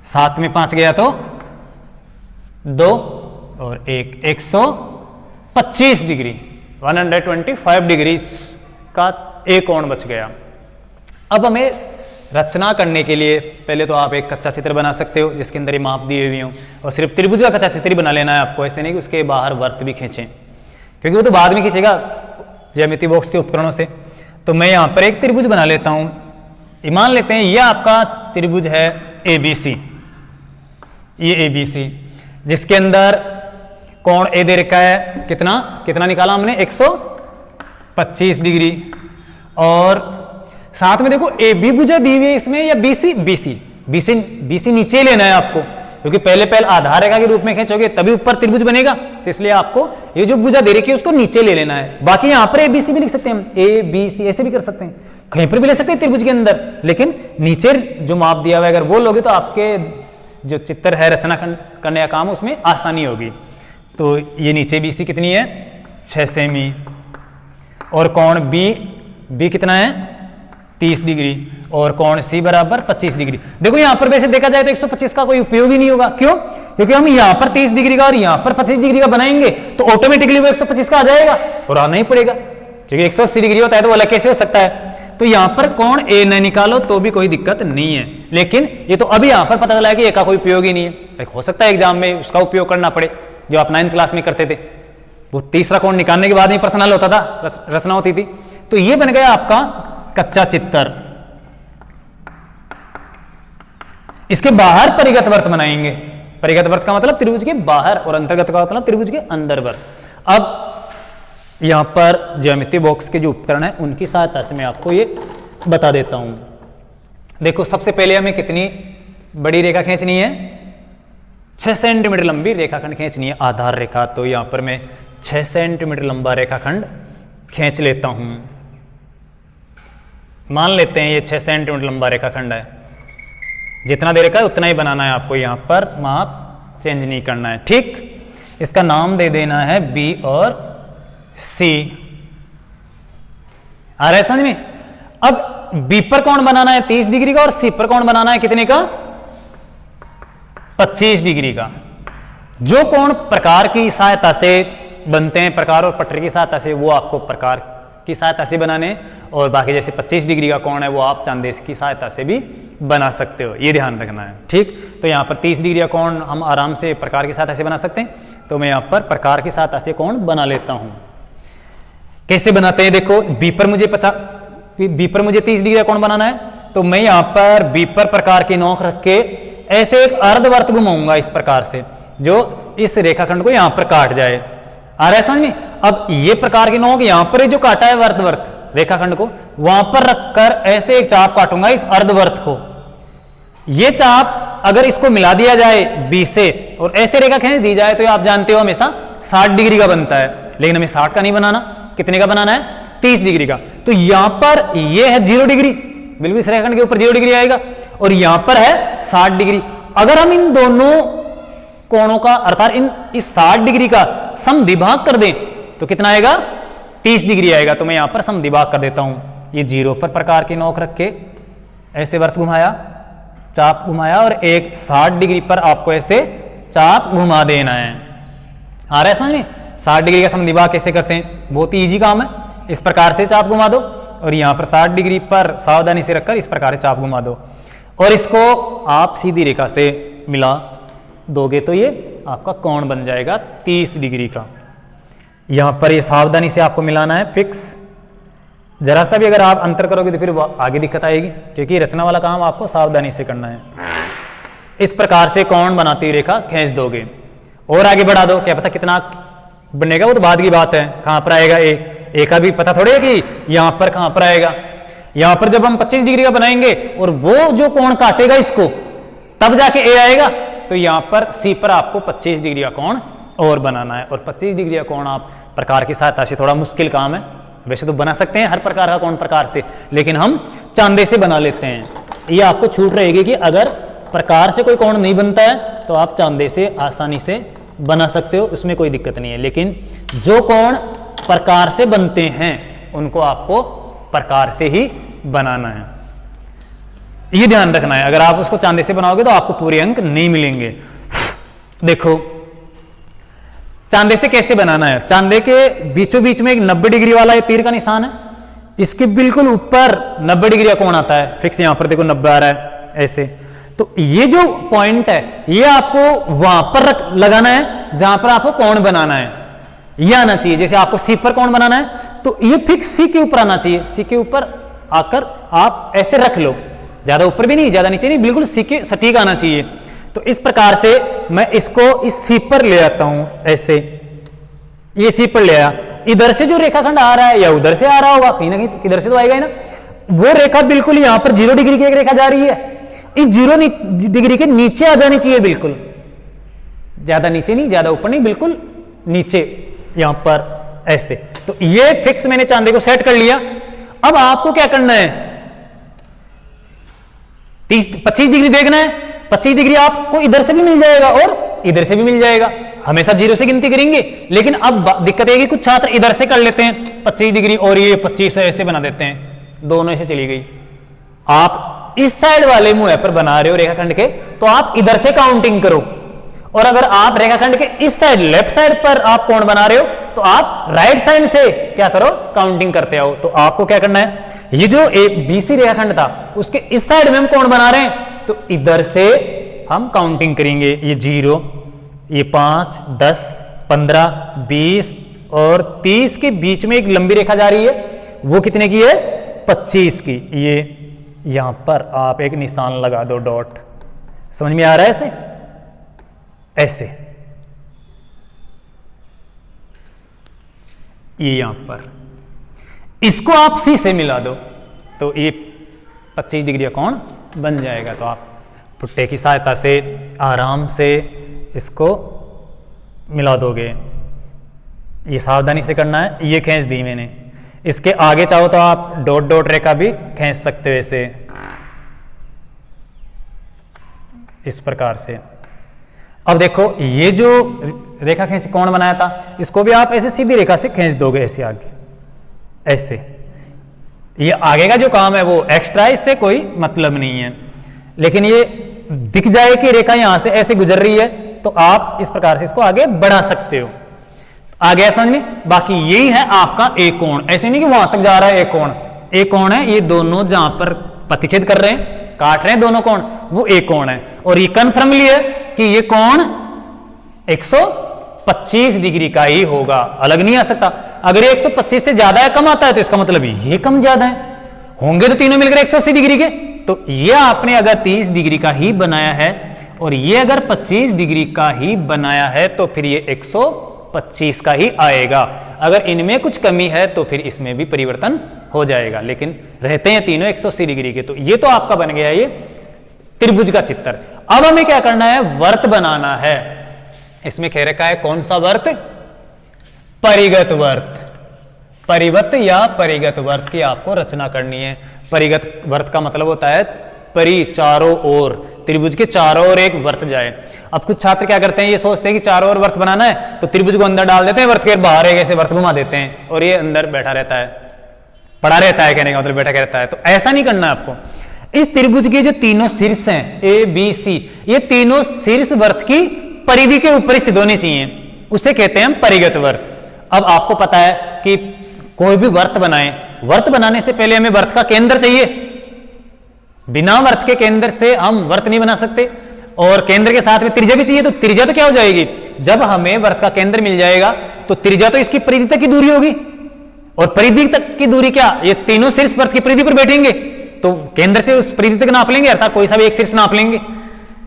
7 में 5 गया तो 2 और 1 125 डिग्री, 125 डिग्री का एक कोण बच गया। अब हमें रचना करने के लिए पहले तो आप एक कच्चा चित्र बना सकते हो जिसके अंदर ये माप दिए हुए हों, और सिर्फ त्रिभुज का कच्चा चित्र ही बना लेना है आपको, ऐसे नहीं कि उसके बाहर वर्त भी खींचें, क्योंकि वो तो बाद में खींचेगा ज्यामिति बॉक्स के उपकरणों से। तो मैं यहाँ पर एक त्रिभुज बना लेता हूँ। मान लेते हैं ये आपका त्रिभुज है ABC, ये ABC जिसके अंदर कोण A दे रखा है, कितना निकाला हमने? 125 डिग्री, और साथ में देखो AB भुजा दी हुई है इसमें, या BC नीचे लेना है आपको, क्योंकि पहले आधार रेखा के रूप में खींचोगे तभी ऊपर त्रिभुज बनेगा। तो इसलिए आपको ये जो भुजा दे रखी है उसको नीचे ले लेना है। बाकी यहाँ पर ABC भी लिख सकते हैं हम, ABC ऐसे भी कर सकते हैं, कहीं पर भी ले सकते हैं त्रिभुज के अंदर, लेकिन नीचे जो माप दिया हुआ है अगर वो लोगे तो आपके जो चित्र है रचना करने का काम उसमें आसानी होगी। तो ये नीचे BC कितनी है? 6 सेमी, और कोण B कितना है? 30 डिग्री, और कोण C बराबर 25 डिग्री। देखो यहाँ पर वैसे देखा जाए तो 125 का कोई उपयोग ही नहीं होगा। क्यों? क्योंकि हम यहाँ पर 30 डिग्री का और यहाँ पर 25 डिग्री का बनाएंगे तो ऑटोमेटिकली वो 125 का आ जाएगा और आना ही पड़ेगा, क्योंकि 180 डिग्री होता है तो वो अलग कैसे हो सकता है। तो यहाँ पर कोण A न निकालो तो भी कोई दिक्कत नहीं है, लेकिन ये तो अभी यहाँ पर पता चला है कि A का कोई उपयोग ही नहीं है। हो सकता है एग्जाम में उसका उपयोग करना पड़े, जो आप 9th क्लास में करते थे, वो तीसरा कोण निकालने के बाद ही प्रश्न हल होता था, रचना होती थी। तो ये बन गया आपका कच्चा चित्र। इसके बाहर परिगत वर्त बनाएंगे। परिगत वर्त का मतलब त्रिभुज के बाहर, और अंतर्गत का मतलब त्रिभुज के अंदर वर्त। अब यहां पर ज्यामिति बॉक्स के जो उपकरण है उनकी सहायता से मैं आपको ये बता देता हूं। देखो, सबसे पहले हमें कितनी बड़ी रेखा खींचनी है? 6 सेंटीमीटर लंबी रेखाखंड खींचनी है, आधार रेखा। तो यहां पर मैं 6 सेंटीमीटर लंबा रेखाखंड खींच लेता हूं। मान लेते हैं ये 6 सेंटीमीटर लंबा रेखाखंड है, जितना दे रखा है उतना ही बनाना है आपको, यहां पर माप चेंज नहीं करना है। ठीक, इसका नाम दे देना है B और C। आ रहा है समझ में? अब B पर कोण बनाना है 30 डिग्री का और C पर कोण बनाना है कितने का? 25 डिग्री का। जो कोण प्रकार की सहायता से बनते हैं, प्रकार और पटरी की सहायता से, वो आपको प्रकार की सहायता से बनाने, और बाकी जैसे 25 डिग्री का कोण है वो आप चांदेस की सहायता से भी बना सकते हो, ये ध्यान रखना है। ठीक, तो यहाँ पर 30 डिग्री का कोण हम आराम से प्रकार की सहायता से बना सकते हैं। तो मैं यहाँ पर प्रकार की सहायता से कोण बना लेता हूँ। कैसे बनाते हैं? देखो, B पर मुझे 30 डिग्री का कोण बनाना है, तो मैं यहाँ पर B पर प्रकार की नोक रख के ऐसे एक अर्धवर्त घुमाऊंगा इस प्रकार से। जो इस रेखाखंड को यहां पर काट जाए। आ रहा है समझ में? अब ये प्रकार की नोक यहां पर जो काटा है वर्त रेखाखंड को, वहां पर रखकर ऐसे एक चाप काटूंगा इस अर्धवर्त को। ये चाप अगर इसको मिला दिया जाए बी से और ऐसे रेखा खींच दी जाए तो आप जानते हो हमेशा 60 डिग्री का बनता है, लेकिन हमें 60 का नहीं बनाना, कितने का बनाना है? 30 डिग्री का। तो यहां पर ये है 0 डिग्री, बिल्कुल इस रेखाखंड के ऊपर 0 डिग्री आएगा, और यहां पर है 60 डिग्री। अगर हम इन दोनों कोणों का अर्थात इस 60 डिग्री का समद्विभाग कर दें तो कितना आएगा? 30 डिग्री आएगा। तो मैं यहां पर समद्विभाग कर देता हूं। ये 0 पर प्रकार की नोक रख के ऐसे वर्त घुमाया, चाप घुमाया, और एक 60 डिग्री पर आपको ऐसे चाप घुमा देना है। आ रहा है समझ में? 60 डिग्री का समद्विभाग कैसे करते हैं? बहुत ही इजी काम है। इस प्रकार से चाप घुमा दो और यहां पर 60 डिग्री पर सावधानी से रखकर इस प्रकार से चाप घुमा दो, और इसको आप सीधी रेखा से मिला दोगे तो ये आपका कोण बन जाएगा 30 डिग्री का। यहां पर ये सावधानी से आपको मिलाना है फिक्स। जरा सा भी अगर आप अंतर करोगे तो फिर आगे दिक्कत आएगी, क्योंकि रचना वाला काम आपको सावधानी से करना है। इस प्रकार से कोण बनाती हुई रेखा खींच दोगे और आगे बढ़ा दो, क्या पता कितना बनेगा, वो तो बाद की बात है। कहां पर आएगा ए का भी पता थोड़ी है कि यहां पर कहां पर आएगा। यहां पर जब हम 25 डिग्री का बनाएंगे और वो जो कोण काटेगा इसको, तब जाके ए आएगा। तो यहां पर सी पर आपको 25 डिग्री का कोण और बनाना है, और 25 डिग्री का कोण आप प्रकार की सहायता से, थोड़ा मुश्किल काम है, वैसे तो बना सकते हैं हर प्रकार का कोण प्रकार से, लेकिन हम चांदे से बना लेते हैं। ये आपको छूट रहेगी कि अगर प्रकार से कोई कोण नहीं बनता है तो आप चांदे से आसानी से बना सकते हो, उसमें कोई दिक्कत नहीं है। लेकिन जो कोण प्रकार से बनते हैं उनको आपको प्रकार से ही बनाना है, ये ध्यान रखना है। अगर आप उसको चांदे से बनाओगे तो आपको पूरे अंक नहीं मिलेंगे। देखो चांदे से कैसे बनाना है। चांदे के बीचों बीच में एक 90 डिग्री वाला ये तीर का निशान है, इसके बिल्कुल ऊपर 90 डिग्री का कोण आता है फिक्स। यहां पर देखो 90 आ रहा है ऐसे। तो ये जो पॉइंट है ये आपको वहां पर लगाना है जहां पर आपको कोण बनाना है। ये आना चाहिए, जैसे आपको सी पर कोण बनाना है तो ये फिक्स सी के ऊपर आना चाहिए। सी के ऊपर आकर आप ऐसे रख लो, ज्यादा ऊपर भी नहीं ज्यादा नीचे नहीं, बिल्कुल सी के सटीक आना चाहिए। तो इस प्रकार से मैं इसको इस सी पर ले आता हूं ऐसे, ये सी पर ले आया। इधर से जो रेखाखंड आ रहा है या उधर से आ रहा होगा, कहीं ना कहीं इधर से तो आएगा ही ना। वो रेखा बिल्कुल यहां पर 0 डिग्री की एक रेखा जा रही है, इस 0 डिग्री के नीचे आ जानी चाहिए, बिल्कुल ज्यादा नीचे नहीं ज्यादा ऊपर नहीं, बिल्कुल नीचे यहां पर ऐसे। तो ये फिक्स मैंने चांदे को सेट कर लिया। अब आपको क्या करना है? 25 डिग्री देखना है। 25 डिग्री आपको इधर से भी मिल जाएगा और इधर से भी मिल जाएगा, हमेशा 0 से गिनती करेंगे। लेकिन अब दिक्कत है कि कुछ छात्र इधर से कर लेते हैं 25 डिग्री और ये 25 ऐसे बना देते हैं, दोनों ऐसे चली गई। आप इस साइड वाले मुंह पर बना रहे हो रेखाखंड के, तो आप इधर से काउंटिंग करो, और अगर आप रेखाखंड के इस साइड लेफ्ट साइड पर आप कोण बना रहे हो तो आप राइट साइड से क्या करो? काउंटिंग करते आओ। तो आपको क्या करना है? ये जो एक बीसी रेखाखंड था उसके इस साइड में हम कोण बना रहे हैं, तो इधर से हम काउंटिंग करेंगे। ये 0, ये 5, 10, 15, 20 और 30 के बीच में एक लंबी रेखा जा रही है, वो कितने की है? 25 की। ये यहां पर आप एक निशान लगा दो, डॉट। समझ में आ रहा है? ऐसे ऐसे ये यहां पर, इसको आप सी से मिला दो तो ये 25 डिग्री का कोण बन जाएगा। तो आप पुट्टे की सहायता से आराम से इसको मिला दोगे। ये सावधानी से करना है। ये खींच दी मैंने, इसके आगे चाहो तो आप डॉट डॉट रेखा भी खींच सकते हो ऐसे, इस प्रकार से। अब देखो ये जो रेखा खींच कोण बनाया था, इसको भी आप ऐसे सीधी रेखा से खींच दोगे ऐसे आगे ऐसे। ये आगे का जो काम है वो एक्स्ट्रा, इससे कोई मतलब नहीं है। लेकिन ये दिख जाए कि रेखा यहां से ऐसे गुजर रही है तो आप इस प्रकार से इसको आगे बढ़ा सकते हो। आ गया समझ में? बाकी यही है आपका एक कोण। ऐसे नहीं कि वहां तक जा रहा है एक कोण, एक कोण है। ये दोनों जहां पर प्रतिच्छेद कर रहे हैं, काट रहे हैं दोनों कोण, वो एक कोण है। और ये कन्फर्मली है कि ये कोण 125 डिग्री का ही होगा, अलग नहीं आ सकता। अगर ये 125 से ज्यादा या कम आता है तो इसका मतलब ये कम ज्यादा है, होंगे तो तीनों मिलकर 180 डिग्री के। तो ये आपने अगर 30 डिग्री का ही बनाया है और ये अगर 25 डिग्री का ही बनाया है तो फिर ये 125 का ही आएगा। अगर इनमें कुछ कमी है तो फिर इसमें भी परिवर्तन हो जाएगा, लेकिन रहते हैं तीनों 180 डिग्री के। तो ये तो आपका बन गया ये त्रिभुज का चित्र। अब हमें क्या करना है, वर्त बनाना है। इसमें कह रखा है कौन सा वर्त, परिगत वर्त। परिवत या परिगत वर्त की आपको रचना करनी है। परिगत वर्त का मतलब होता है परि, चारों ओर, त्रिभुज के चारों ओर एक वर्त जाए। अब कुछ छात्र क्या करते हैं, ये सोचते हैं कि चारों ओर वर्त बनाना है तो त्रिभुज को अंदर डाल देते हैं, वर्त के बाहर एक ऐसे वर्त घुमा देते हैं और ये अंदर बैठा रहता है, पड़ा रहता है, कहने का मतलब बैठा रहता है। तो ऐसा नहीं करना है आपको। इस त्रिभुज के जो तीनों शीर्ष हैं ए बी सी, ये तीनों शीर्ष वर्त की परिधि के ऊपर स्थित होने चाहिए, उसे कहते हैं हम परिगत वर्त। अब आपको पता है कि कोई भी वर्त बनाए, वर्त बनाने से पहले हमें वर्त का केंद्र चाहिए। बिना वर्त के केंद्र से हम वर्त नहीं बना सकते, और केंद्र के साथ में त्रिज्या भी चाहिए। तो त्रिज्या तो क्या हो जाएगी, जब हमें वर्त का केंद्र मिल जाएगा तो त्रिज्या तो इसकी परिधि तक की दूरी होगी, और परिधि तक की दूरी क्या, ये तीनों शीर्ष वर्त की परिधि पर बैठेंगे तो केंद्र से उस परिधि तक नाप लेंगे, अर्थात कोई सा भी एक शीर्ष नाप लेंगे,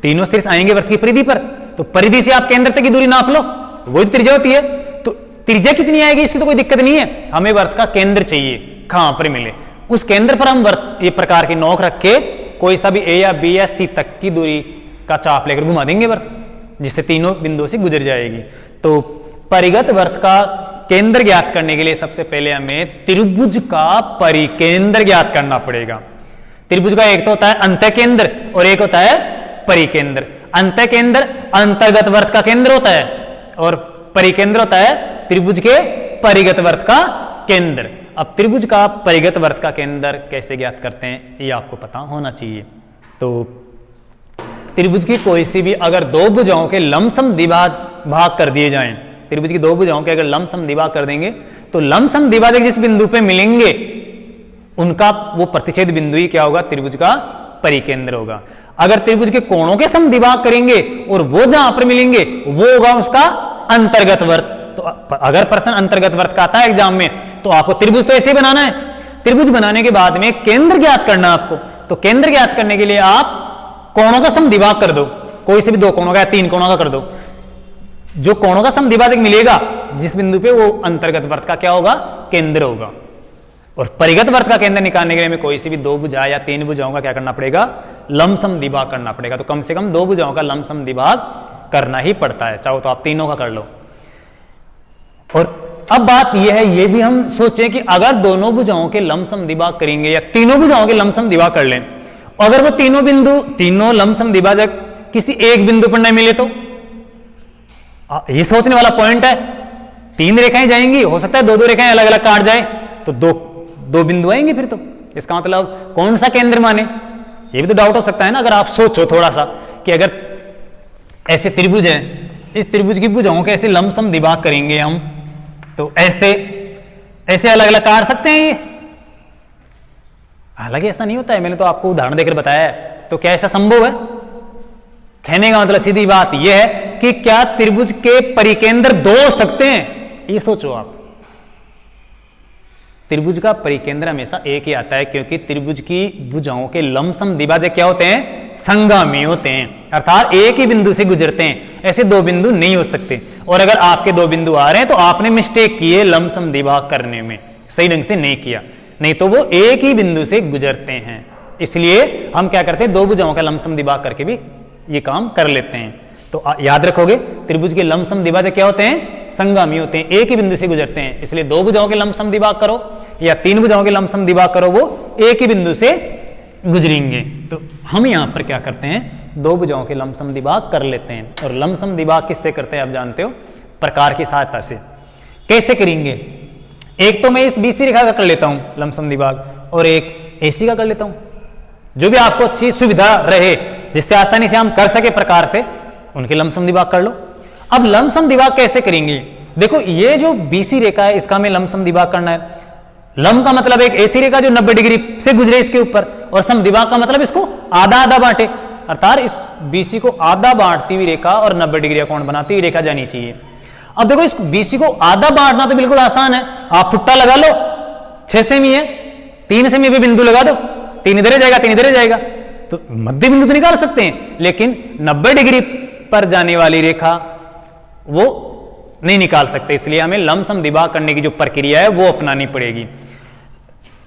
तीनों शीर्ष आएंगे वर्त की परिधि पर, तो परिधि से आप केंद्र तक की दूरी नाप लो, वही त्रिज्या होती है। तो त्रिज्या कितनी आएगी इसकी तो कोई दिक्कत नहीं है, हमें वर्त का केंद्र चाहिए, कहां पर मिले, उस केंद्र पर हम वर्त ये प्रकार की नोक रख के कोई सा भी ए या बी या सी तक की दूरी का चाप लेकर घुमा देंगे वर्त, जिससे तीनों बिंदुओं से गुजर जाएगी। तो परिगत वर्त का केंद्र ज्ञात करने के लिए सबसे पहले हमें त्रिभुज का परिकेंद्र ज्ञात करना पड़ेगा। त्रिभुज का एक तो होता है अंतः केंद्र और एक होता है परिकेंद्र। अंतः केंद्र अंतर्गत वर्त का केंद्र होता है और परिकेंद्र होता है त्रिभुज के परिगत वर्त का केंद्र। अब त्रिभुज का परिगत वर्त का केंद्र कैसे ज्ञात करते हैं ये आपको पता होना चाहिए। तो त्रिभुज की कोई सी भी अगर दो भुजाओं के लमसम भाग कर दिए जाएं, त्रिभुज की दो भुजाओं के अगर लमसम द्विभाग कर देंगे तो लमसम द्विभाजक जिस बिंदु पे मिलेंगे उनका वो प्रतिच्छेद बिंदु ही क्या होगा, त्रिभुज का परिकेंद्र होगा। अगर त्रिभुज के कोणों के सम द्विभाग करेंगे और वो जहां पर मिलेंगे वो होगा उसका अंतर्गत वर्त। तो अगर प्रश्न अंतर्गत वर्त का आता है एग्जाम में तो आपको त्रिभुज तो ऐसे ही बनाना है। त्रिभुज बनाने के बाद में केंद्र ज्ञात करना आपको। तो केंद्र ज्ञात करने के लिए आप कोणों का सम द्विभाग कर दो, कोई से भी दो कोणों का या तीन कोणों का कर दो। जो कोणों का सम द्विभाजक मिलेगा जिस बिंदु पे वो अंतर्गत वर्त का क्या होगा, केंद्र होगा। और परिगत वर्त का केंद्र निकालने के लिए हमें कोई सी भी दो भुजा या तीन भुजाओं का क्या करना पड़ेगा, लमसम द्विभाग करना पड़ेगा। तो कम से कम दो भुजाओं का लमसम द्विभाग करना ही पड़ता है, चाहो तो आप तीनों का कर लो। और अब बात यह है, ये भी हम सोचें कि अगर दोनों भुजाओं के लमसम द्विभाग करेंगे या तीनों भुजाओं के लमसम द्विभाग कर लें, अगर वो तीनों बिंदु तीनों लमसम द्विभाजक किसी एक बिंदु पर नहीं मिले तो ये सोचने वाला पॉइंट है। तीन रेखाएं जाएंगी, हो सकता है दो दो रेखाएं अलग अलग काट जाए तो दो बिंदु आएंगे, फिर तो इसका मतलब कौन सा केंद्र माने, ये भी तो डाउट हो सकता है ना। अगर आप सोचो थोड़ा सा कि अगर ऐसे त्रिभुज है, इस त्रिभुज की भुजाओं के ऐसे लमसम द्विभाग करेंगे हम तो ऐसे ऐसे अलग अलग काट सकते हैं ये, हालांकि ऐसा नहीं होता है, मैंने तो आपको उदाहरण देकर बताया है। तो क्या ऐसा संभव है? कहने का मतलब सीधी बात यह है कि क्या त्रिभुज के परिकेंद्र दो हो सकते हैं, ये सोचो आप। त्रिभुज का परिकेंद्र हमेशा एक ही आता है, क्योंकि त्रिभुज की भुजाओं के लमसम द्विभाजक क्या होते हैं, संगामी होते हैं, अर्थात एक ही बिंदु से गुजरते हैं। ऐसे दो बिंदु नहीं हो सकते। और अगर आपके दो बिंदु आ रहे हैं तो आपने मिस्टेक की है लमसम द्विभाग करने में, सही ढंग से नहीं किया, नहीं तो वो एक ही बिंदु से गुजरते हैं। इसलिए हम क्या करते हैं, दो भुजाओं का लमसम द्विभाग करके भी ये काम कर लेते हैं। तो याद रखोगे त्रिभुज के लमसम द्विभाजक क्या होते हैं, संगामी होते हैं, एक ही बिंदु से गुजरते हैं। इसलिए दो भुजाओं के लमसम द्विभाग करो या तीन भुजाओं के लमसम द्विभाग करो, वो एक ही बिंदु से गुजरेंगे। तो हम यहां पर क्या करते हैं, दो भुजाओं के लमसम द्विभाग कर लेते हैं। और लमसम द्विभाग किससे करते हैं आप जानते हो, प्रकार की सहायता से। कैसे करेंगे, एक तो मैं इस बीसी रेखा का कर लेता हूं लमसम द्विभाग और एक एसी का कर लेता हूं, जो भी आपको अच्छी सुविधा रहे, जिससे आसानी से हम कर सके प्रकार से, उनके लमसम द्विभाग कर लो। अब लमसम द्विभाग कैसे करेंगे, देखो ये जो बीसी रेखा है इसका हमें लमसम द्विभाग करना है। लम का मतलब एक ऐसी रेखा जो 90 डिग्री से गुजरे इसके ऊपर, और सम द्विभाग का मतलब इसको आधा आधा बांटे, अर्थात इस बीसी को आधा बांटती हुई रेखा और 90 डिग्री कोण बनाती हुई रेखा जानी चाहिए। अब देखो इस बीसी को आधा बांटना तो बिल्कुल आसान है, आप फुट्टा लगा लो, 6 सेमी है, 3 सेमी पे बिंदु लगा दो, 3 इधर जाएगा 3 इधर जाएगा, तो मध्य बिंदु तो निकाल सकते हैं, लेकिन 90 डिग्री पर जाने वाली रेखा वो नहीं निकाल सकते, इसलिए हमें लमसम दिभाग करने की जो प्रक्रिया है वो अपनानी पड़ेगी।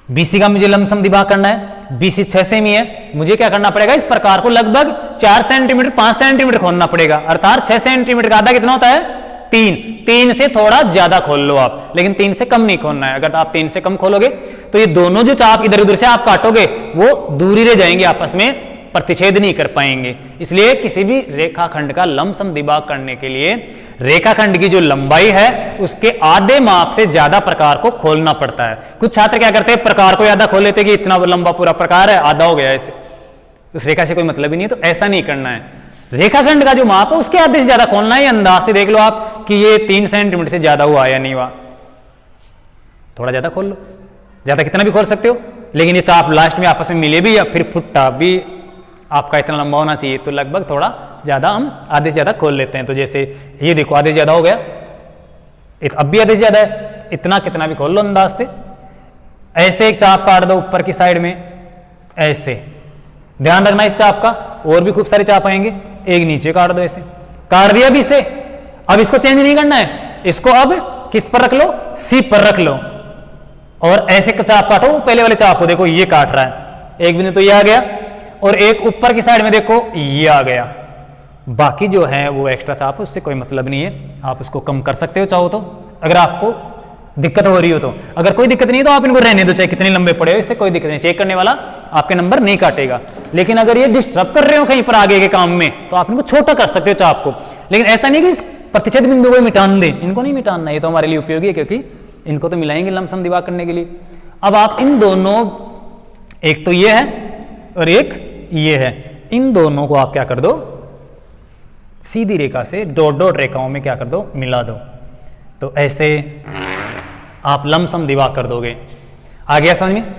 बीसी का मुझे लमसम दिभाग करना है, बीसी 6 सेमी है, मुझे क्या करना पड़ेगा, इस प्रकार को लगभग 4 सेंटीमीटर 5 सेंटीमीटर खोलना पड़ेगा, अर्थात 6 सेंटीमीटर का आधा कितना होता है 3 से थोड़ा ज्यादा खोल लो आप, लेकिन 3 से कम नहीं खोलना है। अगर आप 3 से कम खोलोगे तो ये दोनों जो चाप इधर उधर से आप काटोगे वो दूरी रह जाएंगे, आपस में प्रतिच्छेद नहीं कर पाएंगे। इसलिए किसी भी रेखाखंड का लमसम दिभाग करने के लिए रेखाखंड की जो लंबाई है उसके आधे माप से ज्यादा प्रकार को खोलना पड़ता है। कुछ छात्र क्या करते हैं, प्रकार को आधा खोल लेते कि इतना लंबा पूरा प्रकार है, आधा हो गया, ऐसे उस रेखा से कोई मतलब ही नहीं है। तो ऐसा नहीं करना है, रेखाखंड का जो माप है उसके आधे से ज्यादा खोलना है। अंदाज से देख लो आप कि ये 3 सेंटीमीटर से ज्यादा हुआ या नहीं हुआ, थोड़ा ज्यादा खोल लो, ज्यादा कितना भी खोल सकते हो, लेकिन ये चाप लास्ट में आपस में मिले भी या फिर फुट्टा भी आपका इतना लंबा होना चाहिए, तो लगभग थोड़ा ज्यादा हम आधे से ज्यादा खोल लेते हैं। तो जैसे ये देखो आधे से ज्यादा हो गया, अब भी आधे से ज्यादा है, इतना कितना भी खोल लो अंदाज से। ऐसे एक चाप काट दो ऊपर की साइड में, ऐसे ध्यान रखना इस चाप का, और भी खूब सारे चाप आएंगे, एक नीचे काट दो, ऐसे काट दिया अभी इसे। अब इसको चेंज नहीं करना है, इसको अब किस पर रख लो, सी पर रख लो, और ऐसे चाप काटो। पहले वाले चाप को देखो ये काट रहा है, एक बिंदु तो ये आ गया, और एक ऊपर की साइड में देखो ये आ गया। बाकी जो है वो एक्स्ट्रा चाप है, उससे कोई मतलब नहीं है, आप उसको कम कर सकते हो चाहो तो, अगर आपको दिक्कत हो रही हो तो। अगर कोई दिक्कत नहीं है तो आप इनको रहने दो, चाहे कितने लंबे पड़े हो, इससे कोई दिक्कत नहीं, चेक करने वाला आपके नंबर नहीं काटेगा। लेकिन अगर ये डिस्टर्ब कर रहे हो कहीं पर आगे के काम में तो आप इनको छोटा कर सकते हो चाप को, लेकिन ऐसा नहीं कि इस प्रतिच्छेद बिंदु को मिटान दें, इनको नहीं मिटाना, ये तो हमारे लिए उपयोगी है क्योंकि इनको तो मिलाएंगे लमसम दिभाग करने के लिए। अब आप इन दोनों, एक तो ये है और एक ये है, इन दोनों को आप क्या कर दो, सीधी रेखा से डॉट डॉट रेखाओं में क्या कर दो, मिला दो। तो ऐसे आप लमसम दिभाग कर दोगे। आ गया समझ में,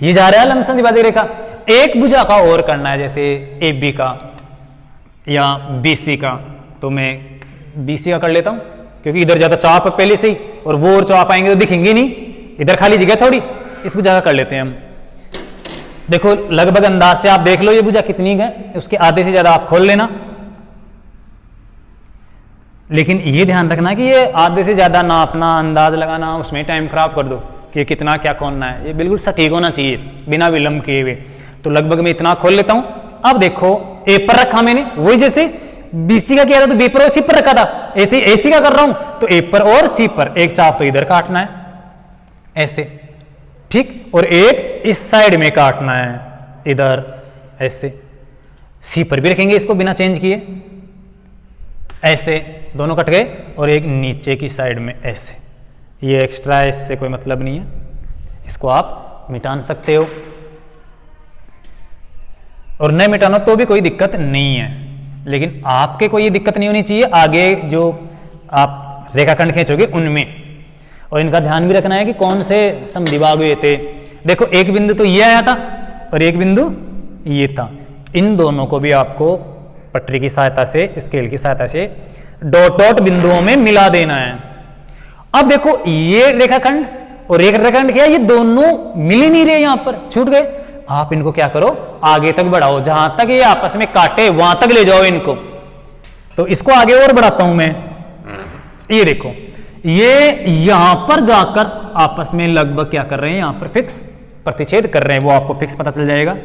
ये जा रहा है लमसम दिभाग रेखा। एक भुजा का और करना है, जैसे ए बी का या बी सी का, तो मैं बी सी का कर लेता हूं क्योंकि इधर ज्यादा चाप है पहले से ही, और वो और चाप आएंगे तो दिखेंगे नहीं, इधर खाली जगह थोड़ी, इस भुजा का कर लेते हैं हम। देखो लगभग अंदाज से आप देख लो ये भुजा कितनी है, उसके आधे से ज्यादा आप खोल लेना, लेकिन ये ध्यान रखना कि ये आधे से ज्यादा नापना, अंदाज लगाना, उसमें टाइम खराब कर दो कि कितना क्या खोलना है, ये बिल्कुल सटीक होना चाहिए बिना विलंब किए हुए। तो लगभग मैं इतना खोल लेता हूं। अब देखो ए पर रखा मैंने, वही जैसे बीसी का किया था तो बी पर और सी पर रखा था, ऐसे एसी का कर रहा हूं तो ए पर और सी पर, एक चाप तो इधर काटना है ऐसे, ठीक, और एक इस साइड में काटना है इधर ऐसे, सी पर भी रखेंगे इसको बिना चेंज किए, ऐसे दोनों कट गए, और एक नीचे की साइड में ऐसे, ये एक्स्ट्रा है, इससे कोई मतलब नहीं है, इसको आप मिटा सकते हो, और न मिटाना तो भी कोई दिक्कत नहीं है, लेकिन आपके कोई ये दिक्कत नहीं होनी चाहिए आगे जो आप रेखाखंड खींचोगे उनमें। और इनका ध्यान भी रखना है कि कौन से समदिभाग हुए थे। देखो एक बिंदु तो ये आया था और एक बिंदु ये था, इन दोनों को भी आपको पटरी की सहायता से, स्केल की सहायता से डॉट डॉट बिंदुओं में मिला देना है। अब देखो ये रेखाखंड और एक रेखाखंड क्या है, ये दोनों मिल ही नहीं रहे, यहां पर छूट गए। आप इनको क्या करो, आगे तक बढ़ाओ, जहां तक ये आपस में काटे वहां तक ले जाओ इनको। तो इसको आगे और बढ़ाता हूं मैं, ये देखो ये यहां पर जाकर आपस में लगभग क्या कर रहे हैं, यहां पर फिक्स प्रतिच्छेद कर रहे हैं, वो आपको फिक्स पता चल जाएगा।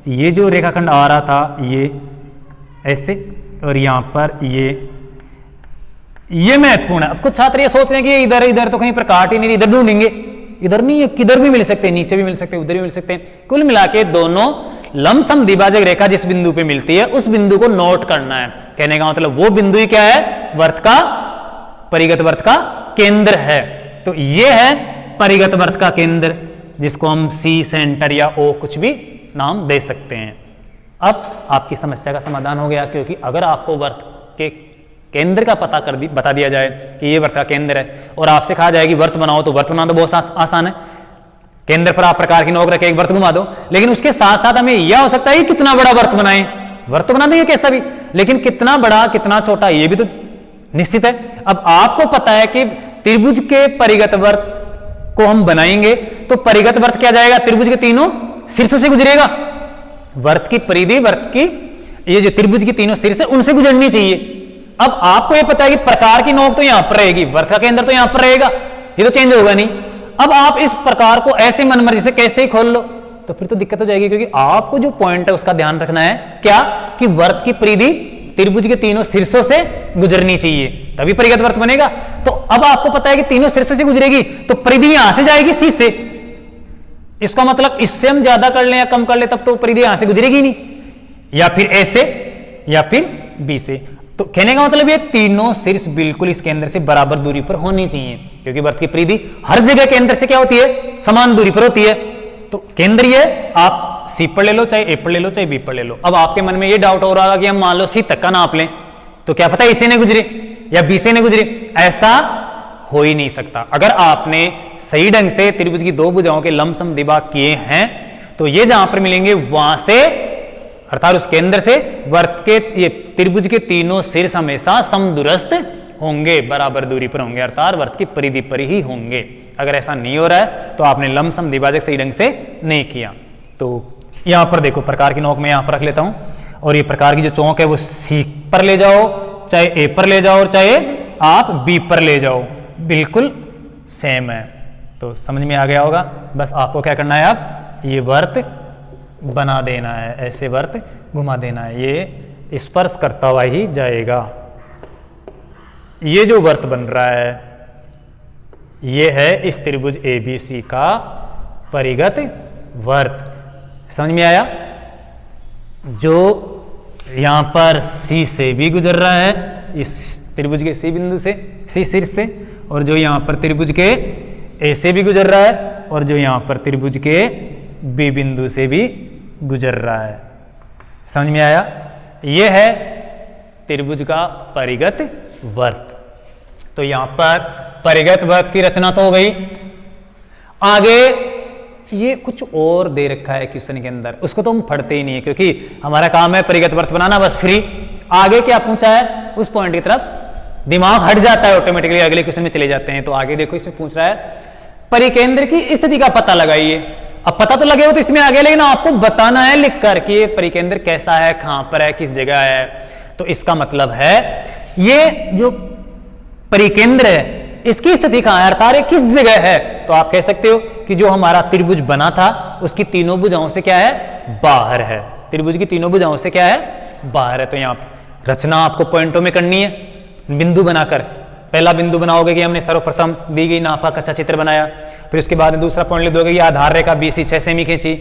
ये जो रेखाखंड आ रहा था ये ऐसे, और यहां पर ये महत्वपूर्ण है। अब कुछ छात्र ये सोच रहे हैं कि इधर इधर तो कहीं पर काट ही नहीं, इधर ढूंढेंगे, इधर नहीं है, किधर भी मिल सकते हैं, नीचे भी मिल सकते हैं, उधर भी मिल सकते हैं। कुल मिला के दोनों लमसम द्विभाजक रेखा जिस बिंदु पे मिलती है उस बिंदु को नोट करना है। कहने का मतलब वो बिंदु ही क्या है, वर्त का, परिगत वर्त का केंद्र है। तो ये है परिगत वर्त का केंद्र, जिसको हम सी सेंटर या ओ कुछ भी नाम दे सकते हैं। अब आपकी समस्या का समाधान हो गया, क्योंकि अगर आपको वर्त के केंद्र का बता दिया जाए कि ये वर्त का केंद्र है, और आपसे कहा जाए कि वर्त बनाओ, तो वर्त बनाना तो बहुत आसान है, केंद्र पर आप प्रकार की नोक रखे एक वर्त घुमा दो। लेकिन उसके साथ साथ हमें यह हो सकता है कि कितना बड़ा वर्त बनाएं, वर्त बना देंगे कैसा भी, लेकिन कितना बड़ा कितना छोटा ये भी तो निश्चित है। अब आपको पता है कि त्रिभुज के परिगत वर्त को हम बनाएंगे तो परिगत वर्त क्या जाएगा, त्रिभुज के तीनों शीर्ष से गुजरेगा, वर्त की परिधि, वर्त की ये जो त्रिभुज की तीनों शीर्ष है उनसे गुजरनी चाहिए। अब आपको ये पता है कि प्रकार की नोक तो यहां पर रहेगी, वर्त का केंद्र तो यहां पर रहेगा, ये तो चेंज होगा नहीं। अब आप इस प्रकार को ऐसे मनमर्जी से कैसे ही खोल लो तो फिर तो दिक्कत हो जाएगी, क्योंकि आपको जो पॉइंट है उसका ध्यान रखना है क्या, कि वर्त की परिधि त्रिभुज के तीनों शीर्षों से गुजरनी चाहिए, तभी परिगत वर्त बनेगा। तो अब आपको पता है कि तीनों शीर्षों से गुजरेगी तो परिधि यहां से जाएगी सी से, इसका मतलब इससे हम ज्यादा कर ले या कम कर ले तब तो परिधि यहां से गुजरेगी नहीं, या फिर ए से या फिर बी से। तो कहने का मतलब ये तीनों शीर्ष बिल्कुल इस केंद्र से बराबर दूरी पर होनी चाहिए, क्योंकि वर्त की परिधि हर जगह केंद्र से क्या होती है, समान दूरी पर होती है। तो केंद्र ये आप सी पर ले लो, चाहे ए पर ले लो, चाहे बी पर ले लो। अब आपके मन में ये डाउट हो रहा है कि हम मान लो सी तक का नाप लें तो क्या पता ए से नहीं गुजरे या बी से नहीं गुजरे, ऐसा हो ही नहीं सकता। अगर आपने सही ढंग से त्रिभुज की दो भुजाओं के लमसम दिभाग किए हैं तो ये जहां पर मिलेंगे वहां से अर्थात उस केंद्र से वर्त के ये त्रिभुज के तीनों शीर्ष हमेशा समदूरस्थ होंगे, बराबर दूरी पर होंगे, अर्थात वर्त की परिधि पर ही होंगे। अगर ऐसा नहीं हो रहा है तो आपने लमसम द्विभाजक सही ढंग से नहीं किया। तो यहां पर देखो प्रकार की नोक में यहां पर रख लेता हूं, और ये प्रकार की जो चौक है वो सी पर ले जाओ, चाहे ए पर ले जाओ और चाहे आप बी पर ले जाओ, बिल्कुल सेम है। तो समझ में आ गया होगा। बस आपको क्या करना है, आप ये वर्त बना देना है, ऐसे वर्त घुमा देना है, ये स्पर्श करता हुआ ही जाएगा। ये जो वर्त बन रहा है ये है इस त्रिभुज एबीसी का परिगत वर्त। समझ में आया? जो यहां पर सी से भी गुजर रहा है, इस त्रिभुज के सी बिंदु से, सी शीर्ष से, और जो यहां पर त्रिभुज के ए से भी गुजर रहा है, और जो यहां पर त्रिभुज के बी बिंदु से भी गुजर रहा है। समझ में आया? यह है त्रिभुज का परिगत वर्त। तो यहां पर परिगत वर्त की रचना तो हो गई। आगे ये कुछ और दे रखा है क्वेश्चन के अंदर, उसको तो हम पढ़ते ही नहीं है क्योंकि हमारा काम है परिगत वर्त बनाना, बस फ्री। आगे क्या पूछा है उस पॉइंट की तरफ दिमाग हट जाता है ऑटोमेटिकली, अगले क्वेश्चन में चले जाते हैं। तो आगे देखो इसमें पूछ रहा है परिकेंद्र की स्थिति का पता लगाइए। अब पता तो लगे हो तो इसमें आगे, लेकिन आपको बताना है लिख कर कि ये परिकेंद्र कैसा है, कहां पर है, किस जगह है। तो इसका मतलब है ये जो परिकेंद्र है इसकी स्थिति कहां है, अर्थात किस जगह है। तो आप कह सकते हो कि जो हमारा त्रिभुज बना था उसकी तीनों भुजाओं से क्या है, बाहर है। त्रिभुज की तीनों भुजाओं से क्या है, बाहर है। तो यहां रचना आपको पॉइंटों में करनी है, बिंदु बनाकर। पहला बिंदु बनाओगे कि हमने सर्वप्रथम दी गई नापा कच्चा चित्र बनाया, फिर उसके बाद दूसरा पॉइंट लिख दोगे कि आधार रेखा BC 6 सेमी खींची।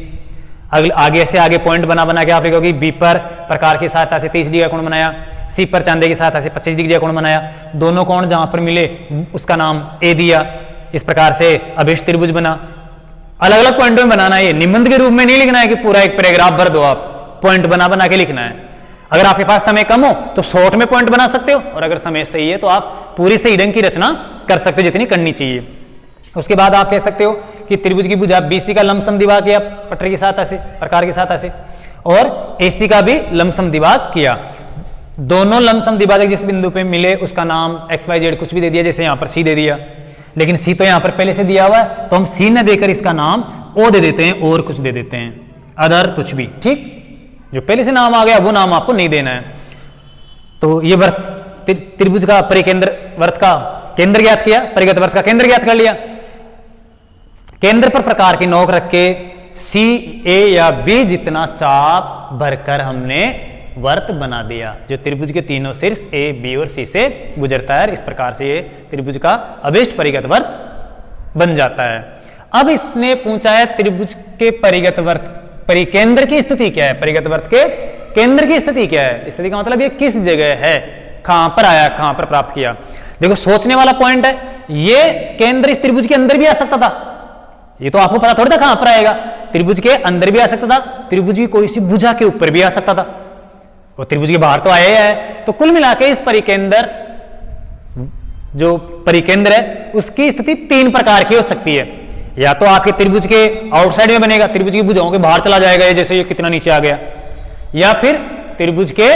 अगले आगे से आगे पॉइंट बना के आप लिखोगे बी पर प्रकार की सहायता से 30 डिग्री का कोण बनाया, सी पर चांदे की सहायता से 25 डिग्री का कोण बनाया। दोनों कोण जहां पर मिले उसका नाम ए दिया। इस प्रकार से अभिष्ट त्रिभुज बना। अलग अलग पॉइंटों में बनाना है, ये निबंध के रूप में नहीं लिखना है कि पूरा एक पैराग्राफ भर दो, आप पॉइंट बना के लिखना है। अगर आपके पास समय कम हो तो शॉर्ट में पॉइंट बना सकते हो, और अगर समय सही है तो आप पूरी सही ढंग की रचना कर सकते हो जितनी करनी चाहिए। उसके बाद आप कह सकते हो कि त्रिभुज की भुजा BC का लमसम दिभाग किया पटरी की सहायता से, प्रकार की सहायता से, और AC का भी लमसम दिभाग किया। दोनों लमसम दिभाजक जिस बिंदु पे मिले उसका नाम XYZ कुछ भी दे दिया, जैसे यहां पर C दे दिया, लेकिन C तो यहां पर पहले से दिया हुआ है तो हम C न देकर इसका नाम O दे देते हैं, और कुछ दे देते हैं, अदर कुछ भी। ठीक, जो पहले से नाम आ गया वो नाम आपको नहीं देना है। तो ये वर्त त्रिभुज का परिकेंद्र वर्त का केंद्र ज्ञात किया, परिगत वर्त का केंद्र ज्ञात कर लिया। केंद्र पर प्रकार की नोक रख के C, A या B जितना चाप भरकर हमने वर्त बना दिया जो त्रिभुज के तीनों शीर्ष A, B और C से गुजरता है। इस प्रकार से ये त्रिभुज का अभिष्ट परिगत वर्त बन जाता है। अब इसने पूछा है त्रिभुज के परिगत वर्त परिकेंद्र की स्थिति क्या है, परिगत वर्त के केंद्र की स्थिति क्या है। स्थिति का मतलब ये किस जगह है, कहां पर आया, कहां पर प्राप्त किया। देखो सोचने वाला पॉइंट है, ये केंद्र इस त्रिभुज के अंदर भी आ सकता था, ये तो आपको पता थोड़ी था कहां पर आएगा। त्रिभुज के अंदर भी आ सकता था, त्रिभुज की कोई सी भुजा के ऊपर भी आ सकता था, और त्रिभुज के बाहर तो आया है। तो कुल मिलाकर इस परिकेंद्र जो परिकेंद्र है उसकी स्थिति तीन प्रकार की हो सकती है। या तो आपके त्रिभुज के आउटसाइड में बनेगा, त्रिभुज की भुजाओं के बाहर चला जाएगा, जैसे ये कितना नीचे आ गया, या फिर त्रिभुज के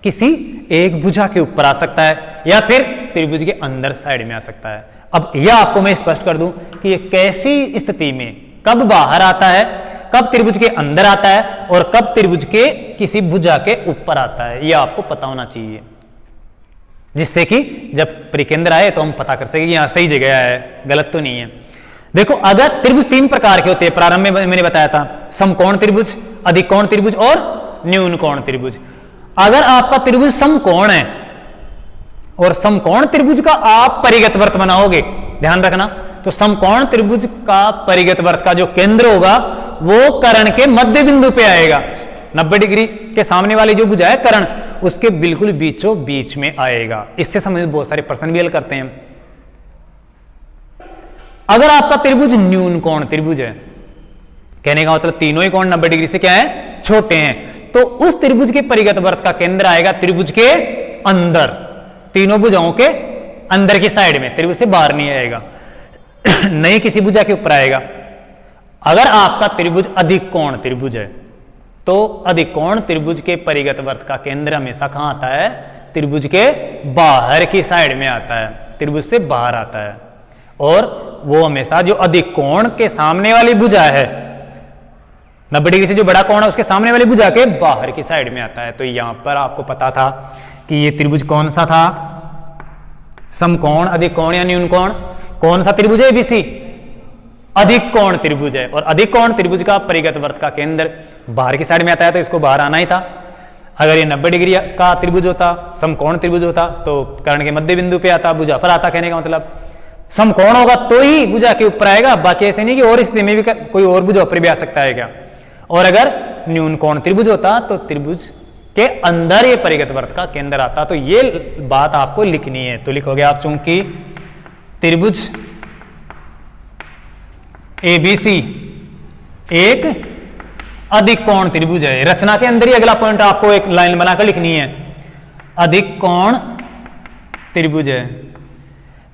किसी एक भुजा के ऊपर आ सकता है, या फिर त्रिभुज के अंदर साइड में आ सकता है। अब यह आपको मैं स्पष्ट कर दूं कि ये कैसी स्थिति में कब बाहर आता है, कब त्रिभुज के अंदर आता है और कब त्रिभुज के किसी भुजा के ऊपर आता है, यह आपको पता होना चाहिए, जिससे कि जब परिकेंद्र आए तो हम पता कर सके यहां सही जगह है, गलत तो नहीं है। देखो अगर त्रिभुज तीन प्रकार के होते हैं, प्रारंभ में मैंने बताया था, समकोण त्रिभुज, अधिकोण त्रिभुज और न्यून कोण त्रिभुज। अगर आपका त्रिभुज समकोण है और समकोण त्रिभुज का आप परिगत वृत्त बनाओगे, ध्यान रखना, तो समकोण त्रिभुज का परिगत वृत्त का जो केंद्र होगा वो कर्ण के मध्य बिंदु पे आएगा। 90 डिग्री के सामने वाली जो भुजा है कर्ण, उसके बिल्कुल बीचों बीच में आएगा। इससे संबंधित बहुत सारे प्रश्न भी हल करते हैं। अगर आपका त्रिभुज न्यून कोण त्रिभुज है, कहने का मतलब तीनों ही कोण 90 डिग्री से क्या है, छोटे हैं, तो उस त्रिभुज के परिगत वृत्त का केंद्र आएगा त्रिभुज के अंदर, तीनों भुजाओं के अंदर की साइड में, त्रिभुज से बाहर नहीं आएगा, नहीं किसी भुजा के ऊपर आएगा। अगर आपका त्रिभुज अधिक कोण त्रिभुज है तो अधिक कोण त्रिभुज के परिगत वृत्त का केंद्र हमेशा कहां आता है, त्रिभुज के बाहर की साइड में आता है, त्रिभुज से बाहर आता है। और वो हमेशा जो अधिक कोण के सामने वाली भुजा है, 90 डिग्री से जो बड़ा कोण है उसके सामने वाली भुजा के बाहर की साइड में आता है। तो यहां पर आपको पता था कि ये त्रिभुज कौन सा था, समकोण, अधिक कोण या न्यून कोण। कौन सा त्रिभुज है, एबीसी अधिक कोण त्रिभुज है, और अधिक कोण त्रिभुज का परिगत वृत्त का केंद्र बाहर की साइड में आता है, तो इसको बाहर आना ही था। अगर ये 90 डिग्री का त्रिभुज होता, समकोण त्रिभुज होता, तो कर्ण के मध्य बिंदु पे आता, भुजा पर आता। कहने का मतलब समकोण होगा तो ही भुजा के ऊपर आएगा, बाकी ऐसे नहीं कि और स्थिति में भी कोई और भुजा ऊपर भी आ सकता है क्या। और अगर न्यून कोण त्रिभुज होता तो त्रिभुज के अंदर ये परिगत वृत्त का केंद्र आता। तो ये बात आपको लिखनी है, तो लिखोगे आप, चूंकि त्रिभुज एबीसी एक अधिक कोण त्रिभुज है, रचना के अंदर ही अगला पॉइंट आपको एक लाइन बनाकर लिखनी है, अधिक कोण त्रिभुज है,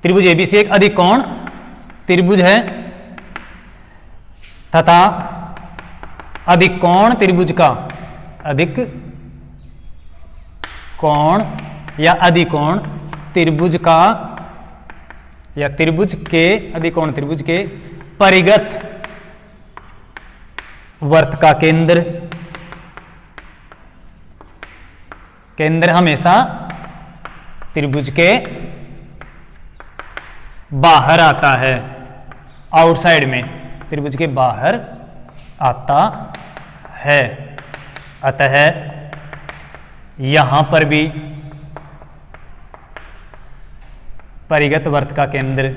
त्रिभुज एबीसी एक अधिक कोण त्रिभुज है तथा अधिक कोण त्रिभुज का, अधिक कोण या अधिकोण त्रिभुज का या त्रिभुज के, अधिकोण त्रिभुज के परिगत वृत्त का केंद्र हमेशा त्रिभुज के बाहर आता है, आउटसाइड में, त्रिभुज के बाहर आता है। अतः यहां पर भी परिगत वृत्त का केंद्र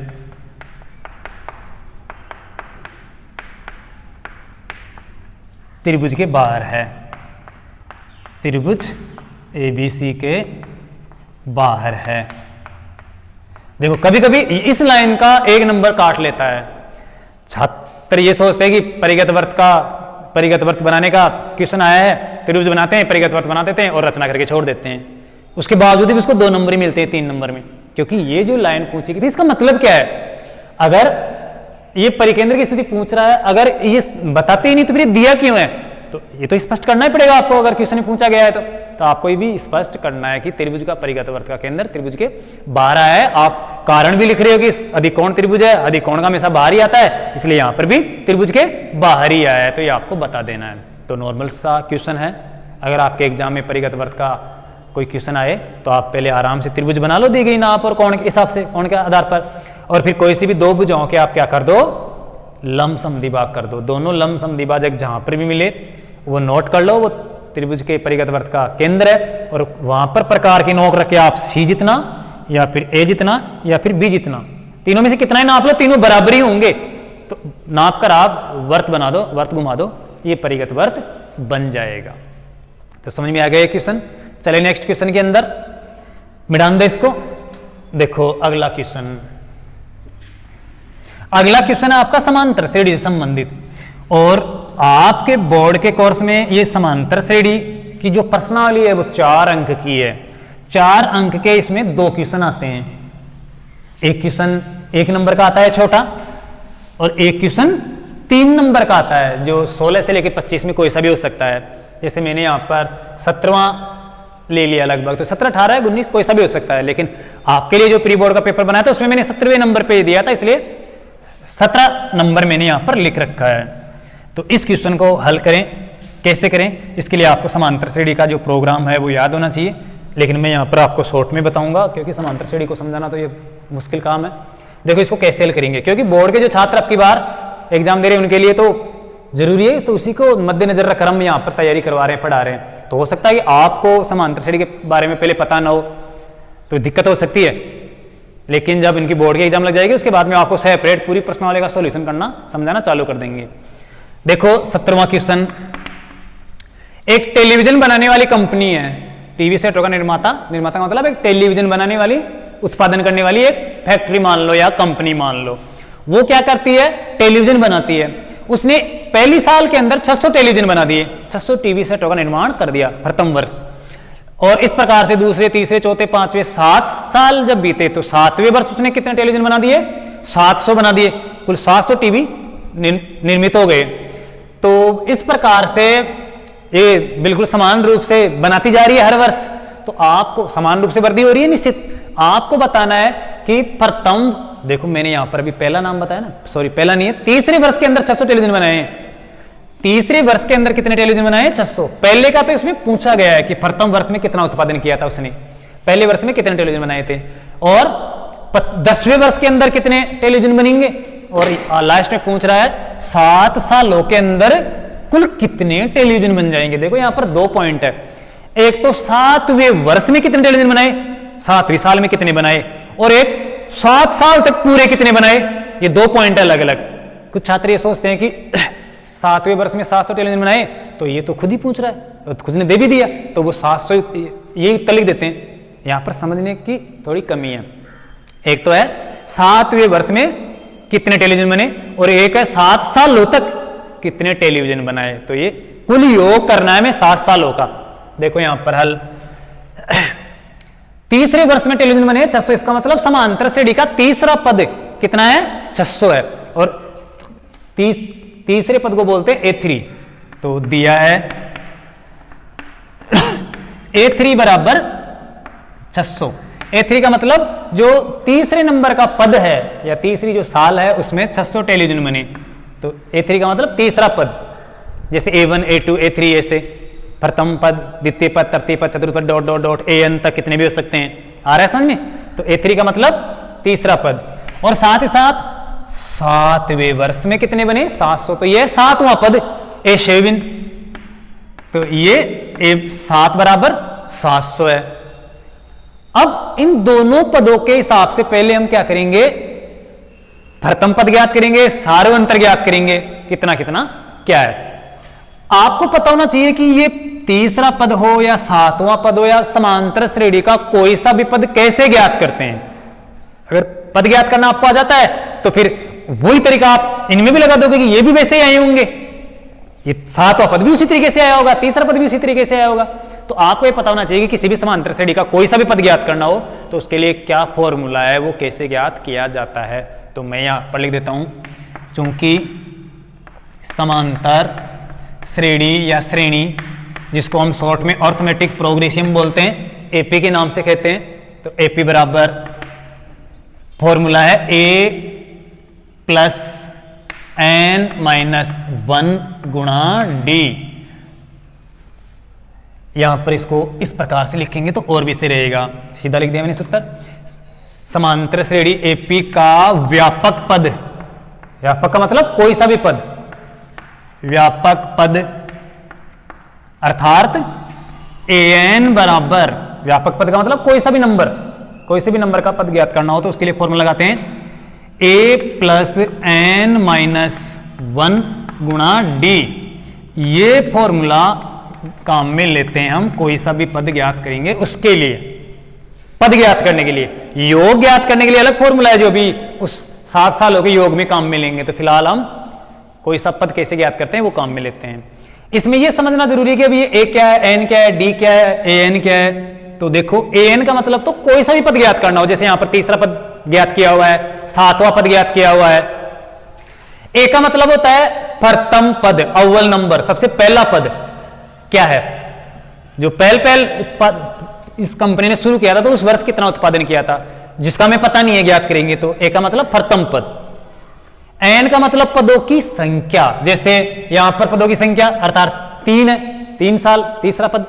त्रिभुज के बाहर है, त्रिभुज एबीसी के बाहर है। देखो कभी कभी इस लाइन का एक नंबर काट लेता है, छात्र ये सोचते हैं कि परिगत वृत्त बनाने का क्वेश्चन आया है, त्रिभुज बनाते हैं, परिगत वृत्त बना देते हैं और रचना करके छोड़ देते हैं, उसके बावजूद भी उसको 2 नंबर ही मिलते हैं 3 नंबर में, क्योंकि ये जो लाइन पूछी गई थी इसका मतलब क्या है। अगर ये परिकेंद्र की स्थिति पूछ रहा है, अगर ये बताते ही नहीं तो फिर दिया क्यों है, तो ये तो स्पष्ट करना ही पड़ेगा आपको। अगर क्वेश्चन पूछा गया है तो आपको ये भी स्पष्ट करना है कि त्रिभुज का परिगत वृत्त का केंद्र त्रिभुज के बाहर आया है। आप कारण भी लिख रहे हो कि अधिकोण त्रिभुज है, अधिकोण का हमेशा बाहर ही आता है, इसलिए यहां पर भी त्रिभुज के बाहर ही आया है, तो ये आपको बता देना है। तो नॉर्मल सा क्वेश्चन है, अगर आपके एग्जाम में परिगत वृत्त का कोई क्वेश्चन आए तो आप पहले आराम से त्रिभुज बना लो दी गई नाप और कोण के हिसाब से, कोण के आधार पर, और फिर कोई सी भी 2 भुजाओं के आप क्या कर दो, लंब समद्विभाजक कर दो। दोनों लंब समद्विभाजक जहां पर भी मिले वो नोट कर लो, वो त्रिभुज के परिगत वृत्त का केंद्र है, और वहां पर प्रकार की नोक रख के आप सी जितना या फिर ए जितना या फिर बी जितना, तीनों में से कितना ही नाप लो, तीनों बराबर ही होंगे, तो नाप कर आप वर्त बना दो, वर्त घुमा दो, ये परिगत वृत्त बन जाएगा। तो समझ में आ गया क्वेश्चन। चले नेक्स्ट क्वेश्चन के अंदर, मिटान दे इसको। देखो अगला क्वेश्चन, अगला क्वेश्चन है आपका समांतर श्रेणी से संबंधित, और आपके बोर्ड के कोर्स में ये समांतर श्रेणी की जो प्रश्नावली है वो 4 अंक की है। 4 अंक के इसमें 2 क्वेश्चन आते हैं। एक क्वेश्चन 1 नंबर का आता है छोटा, और एक क्वेश्चन 3 नंबर का आता है जो 16 से लेकर 25 में कोई सा भी हो सकता है। जैसे मैंने यहाँ पर 17वां ले लिया लगभग, तो 17, 18, 19 कोई सा भी हो सकता है, लेकिन आपके लिए जो प्री बोर्ड का पेपर बनाया था उसमें मैंने 17वें नंबर पे दिया था, इसलिए 17 नंबर मैंने यहाँ पर लिख रखा है। तो इस क्वेश्चन को हल करें, कैसे करें, इसके लिए आपको समांतर श्रेणी का जो प्रोग्राम है वो याद होना चाहिए, लेकिन मैं यहाँ पर आपको शॉर्ट में बताऊंगा क्योंकि समांतर श्रेणी को समझाना तो ये मुश्किल काम है। देखो इसको कैसे हल करेंगे, क्योंकि बोर्ड के जो छात्र अब की बार एग्जाम दे रहे हैं उनके लिए तो जरूरी है, तो उसी को मद्देनजर रखकर हम यहाँ पर तैयारी करवा रहे हैं, पढ़ा रहे हैं। तो हो सकता है कि आपको समांतर श्रेणी के बारे में पहले पता ना हो तो दिक्कत हो सकती है, लेकिन जब इनकी बोर्ड की एग्जाम लग जाएगी उसके बाद में आपको सेपरेट पूरी प्रश्नावली का सॉल्यूशन करना समझाना चालू कर देंगे। देखो 17वां क्वेश्चन, एक टेलीविजन बनाने वाली कंपनी है, टीवी सेटों का निर्माता का मतलब एक टेलीविजन बनाने वाली, उत्पादन करने वाली एक फैक्ट्री मान लो या कंपनी मान लो। वो क्या करती है, टेलीविजन बनाती है। उसने पहली साल के अंदर 600 टेलीविजन बना दिए, 600 टीवी सेटों का निर्माण कर दिया प्रथम वर्ष। और इस प्रकार से दूसरे, तीसरे, चौथे, पांचवें 7 साल जब बीते तो 7वें वर्ष उसने कितने टेलीविजन बना दिए, 700 बना दिए। कुल 700 टीवी निर्मित हो गए। तो इस प्रकार से ये बिल्कुल समान रूप से बनाती जा रही है हर वर्ष। तो आपको समान रूप से वृद्धि हो रही है निश्चित। आपको बताना है कि प्रथम, देखो मैंने यहां पर अभी पहला नाम बताया ना, सॉरी पहला नहीं है, तीसरे वर्ष के अंदर 600 टेलीविजन बनाए हैं। तीसरे वर्ष के अंदर कितने टेलीविजन बनाए, 600। पहले का तो इसमें पूछा गया है कि प्रथम वर्ष में कितना उत्पादन किया था उसने, पहले वर्ष में कितने टेलीविजन बनाए थे, और 10वें वर्ष के अंदर कितने टेलीविजन बनेंगे, और लास्ट में पूछ रहा है 7 सालों के अंदर कुल कितने टेलीविजन बन जाएंगे। देखो यहां पर 2 पॉइंट है, एक तो 7वें वर्ष में कितने टेलीविजन बनाए, 7वें साल में कितने बनाए, और एक 7 साल तक पूरे कितने बनाए। ये 2 पॉइंट है अलग अलग। कुछ छात्र ये सोचते हैं कि 7वें वर्ष में 700 टेलीविजन बनाए, तो ये तो खुद ही पूछ रहा है, खुद ने दे भी दिया, तो वो 700 ये उत्तर लिख देते हैं। यहां पर समझने की थोड़ी कमी है। एक तो है 7वें वर्ष में कितने टेलीविजन बने, और एक है 7 सालों तक कितने टेलीविजन बनाए। तो ये कुल योग करना है हमें 7 सालों का। देखो यहां पर हल, तीसरे वर्ष में टेलीविजन बने 600, इसका मतलब समांतर श्रेणी का तीसरा पद कितना है, 600 है, और तीसरे पद को बोलते हैं A3। तो दिया है A3 बराबर 600। A3 का मतलब जो तीसरे नंबर का पद है या तीसरी जो साल है उसमें 600 टेलीविजन बने। तो A3 का मतलब तीसरा पद, जैसे A1, A2, A3 ऐसे प्रथम पद, द्वितीय पद, तृतीय पद, चतुर्थ पद, डॉट डॉट डॉट AN तक कितने भी हो सकते हैं। आ रहा है समझ में। तो A3 का मतलब तीसरा पद, और साथ ही साथ 7वें वर्ष में कितने बने, 700। तो ये 7वां पद A7। तो ये A7 बराबर 700 है। अब इन दोनों पदों के हिसाब से पहले हम क्या करेंगे, प्रथम पद ज्ञात करेंगे, सारे अंतर ज्ञात करेंगे, कितना कितना क्या है। आपको पता होना चाहिए कि ये तीसरा पद हो या 7वां पद हो या समांतर श्रेणी का कोई सा भी पद कैसे ज्ञात करते हैं। अगर पद ज्ञात करना आपको आ जाता है तो फिर वही तरीका आप इनमें भी लगा दोगे कि ये भी वैसे ही आए होंगे, ये 7वां पद भी उसी तरीके से आया होगा, तीसरा पद भी उसी तरीके से आया होगा। तो आपको ये पता होना चाहिए कि किसी भी समांतर श्रेणी का कोई सा भी पद ज्ञात करना हो तो उसके लिए क्या फॉर्मूला है, वो कैसे ज्ञात किया जाता है। तो मैं यहां पर लिख देता हूं, चूंकि समांतर श्रेणी या श्रेणी जिसको हम शॉर्ट में अर्थमेटिक प्रोग्रेशन बोलते हैं, एपी के नाम से कहते हैं। तो एपी बराबर फॉर्मूला है A प्लस N माइनस 1 गुणा D। यहां पर इसको इस प्रकार से लिखेंगे तो और भी सही रहेगा। सीधा लिख दिया मैंने सूत्र। समांतर श्रेणी एपी का व्यापक पद, व्यापक का मतलब कोई सा भी पद, व्यापक पद अर्थात AN बराबर, व्यापक पद का मतलब कोई सा भी नंबर, कोई से भी नंबर का पद ज्ञात करना हो तो उसके लिए फॉर्मूला लगाते हैं A प्लस N माइनस 1 गुणा D। ये फॉर्मूला काम में लेते हैं हम, कोई सा भी पद ज्ञात करेंगे उसके लिए, पद ज्ञात करने के लिए। योग ज्ञात करने के लिए अलग फॉर्मूला है जो भी उस 7 सालों के योग में काम में लेंगे। तो फिलहाल हम कोई सा पद कैसे ज्ञात करते हैं वो काम में लेते हैं। इसमें यह समझना जरूरी है कि अभी A क्या है, N क्या है, D क्या है, AN क्या है। तो देखो AN का मतलब तो कोई सा भी पद ज्ञात करना हो, जैसे यहां पर तीसरा पद ज्ञात किया हुआ है, 7वां पद ज्ञात किया हुआ है। A का मतलब होता है प्रथम पद, अव्वल नंबर, सबसे पहला पद क्या है, जो पहल इस कंपनी ने शुरू किया था तो उस वर्ष कितना उत्पादन किया था, जिसका हमें पता नहीं है, ज्ञात करेंगे। तो A का मतलब प्रथम पद। एन का मतलब पदों की संख्या, जैसे यहां पर पदों की संख्या अर्थात 3 है, 3 साल तीसरा पद,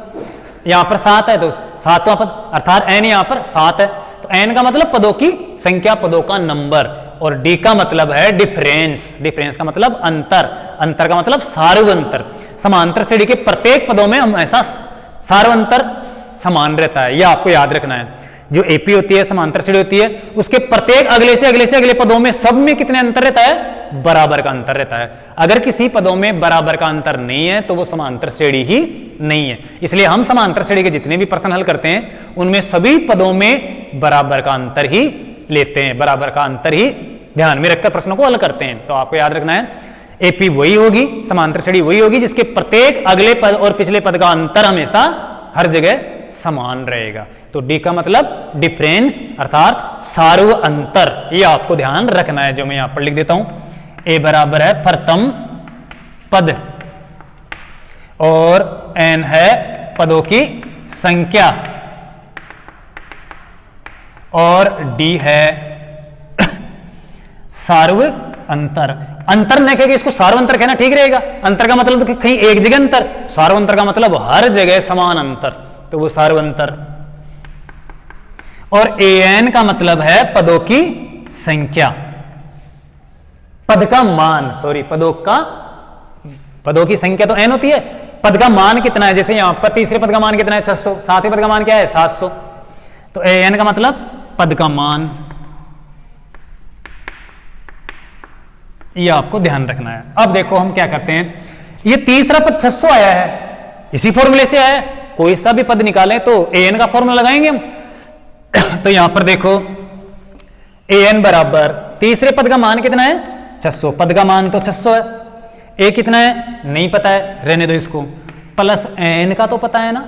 यहां पर 7 है तो 7वां पद, अर्थात एन यहां पर 7 है। तो एन का मतलब पदों की संख्या, पदों का नंबर, और डी का मतलब है डिफरेंस। डिफरेंस का मतलब अंतर, अंतर का मतलब सार्वंतर। समांतर श्रेणी के प्रत्येक पदों में हमेशा सार्वंतर समान रहता है, यह आपको याद रखना है। जो एपी होती है, समांतर श्रेणी होती है, उसके प्रत्येक अगले से अगले से अगले पदों में सब में कितने अंतर रहता है? बराबर का अंतर रहता है। अगर किसी पदों में बराबर का अंतर नहीं है तो वो समांतर श्रेणी ही नहीं है। इसलिए हम समांतर श्रेणी के जितने भी प्रश्न हल करते हैं उनमें सभी पदों में बराबर का अंतर ही लेते हैं, बराबर का अंतर ही ध्यान में रखकर प्रश्नों को हल करते हैं। तो आपको याद रखना है एपी वही होगी, समांतर श्रेणी वही होगी जिसके प्रत्येक अगले पद और पिछले पद का अंतर हमेशा हर जगह समान रहेगा। तो डी का मतलब डिफरेंस अर्थात सार्व अंतर, ये आपको ध्यान रखना है। जो मैं यहां पर लिख देता हूं, ए बराबर है प्रथम पद और एन है पदों की संख्या और डी है सार्व अंतर। अंतर न कह इसको सार्वंतर कहना ठीक रहेगा। अंतर का मतलब तो कहीं एक जगह अंतर, सार्वंतर का मतलब हर जगह समान अंतर, तो वो सार्वंतर। और एन का मतलब है पदों की संख्या, पद का मान, सॉरी पदों की संख्या तो एन होती है, पद का मान कितना है? जैसे यहां पर तीसरे पद का मान कितना है? 600। सातवें पद का मान क्या है? 700। तो एन का मतलब पद का मान, ये आपको ध्यान रखना है। अब देखो हम क्या करते हैं, ये तीसरा पद 600 आया है, इसी फॉर्मूले से आया है, कोई सा भी पद निकालें तो एन का फॉर्मूला लगाएंगे हम। तो यहां पर देखो एन बराबर तीसरे पद का मान कितना है? 600। पद का मान तो 600 है, ए कितना है नहीं पता है, रहने दो इसको, प्लस एन का तो पता है ना,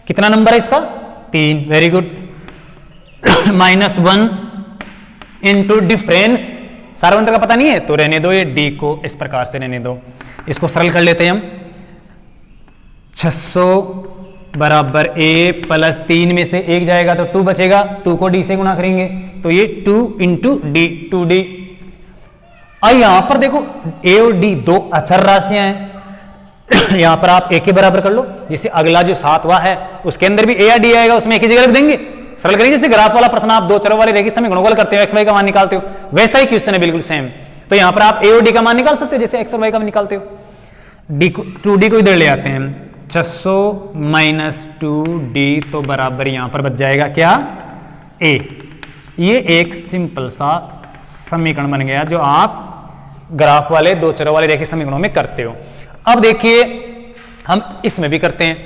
कितना नंबर है इसका? 3। Very good. -1 इंटू डिफरेंस, सार्वंतर का पता नहीं है तो रहने दो, ये डी को इस प्रकार से रहने दो। इसको सरल कर लेते हैं हम, 600 बराबर ए प्लस 3 में से 1 जाएगा तो 2 बचेगा, 2 को डी से गुणा करेंगे तो ये 2 इंटू डी, 2d। और यहां पर देखो ए और डी दो अचर राशियां हैं, यहां पर आप ए के बराबर कर लो, जिसे अगला जो 7वां है उसके अंदर भी ए या डी आएगा, उसमें एक ही जगह रख देंगे, सरल करेंगे। जैसे ग्राफ वाला प्रश्न आप दो चरों वाले रेखी समीकरणों को हल करते हो, एक्स वाई का मान निकालते हो, वैसा ही क्वेश्चन है बिल्कुल सेम। तो यहां पर आप ए और डी का मान निकाल सकते हो जैसे एक्स और वाई का मान निकालते हो। डी को 2d को इधर ले आते हैं, 600 माइनस 2d तो बराबर यहां पर बच जाएगा क्या? ए। ये एक सिंपल सा समीकरण बन गया जो आप ग्राफ वाले दो चरों वाले रेखी समीकरणों में करते हो। अब देखिए हम इसमें भी करते हैं,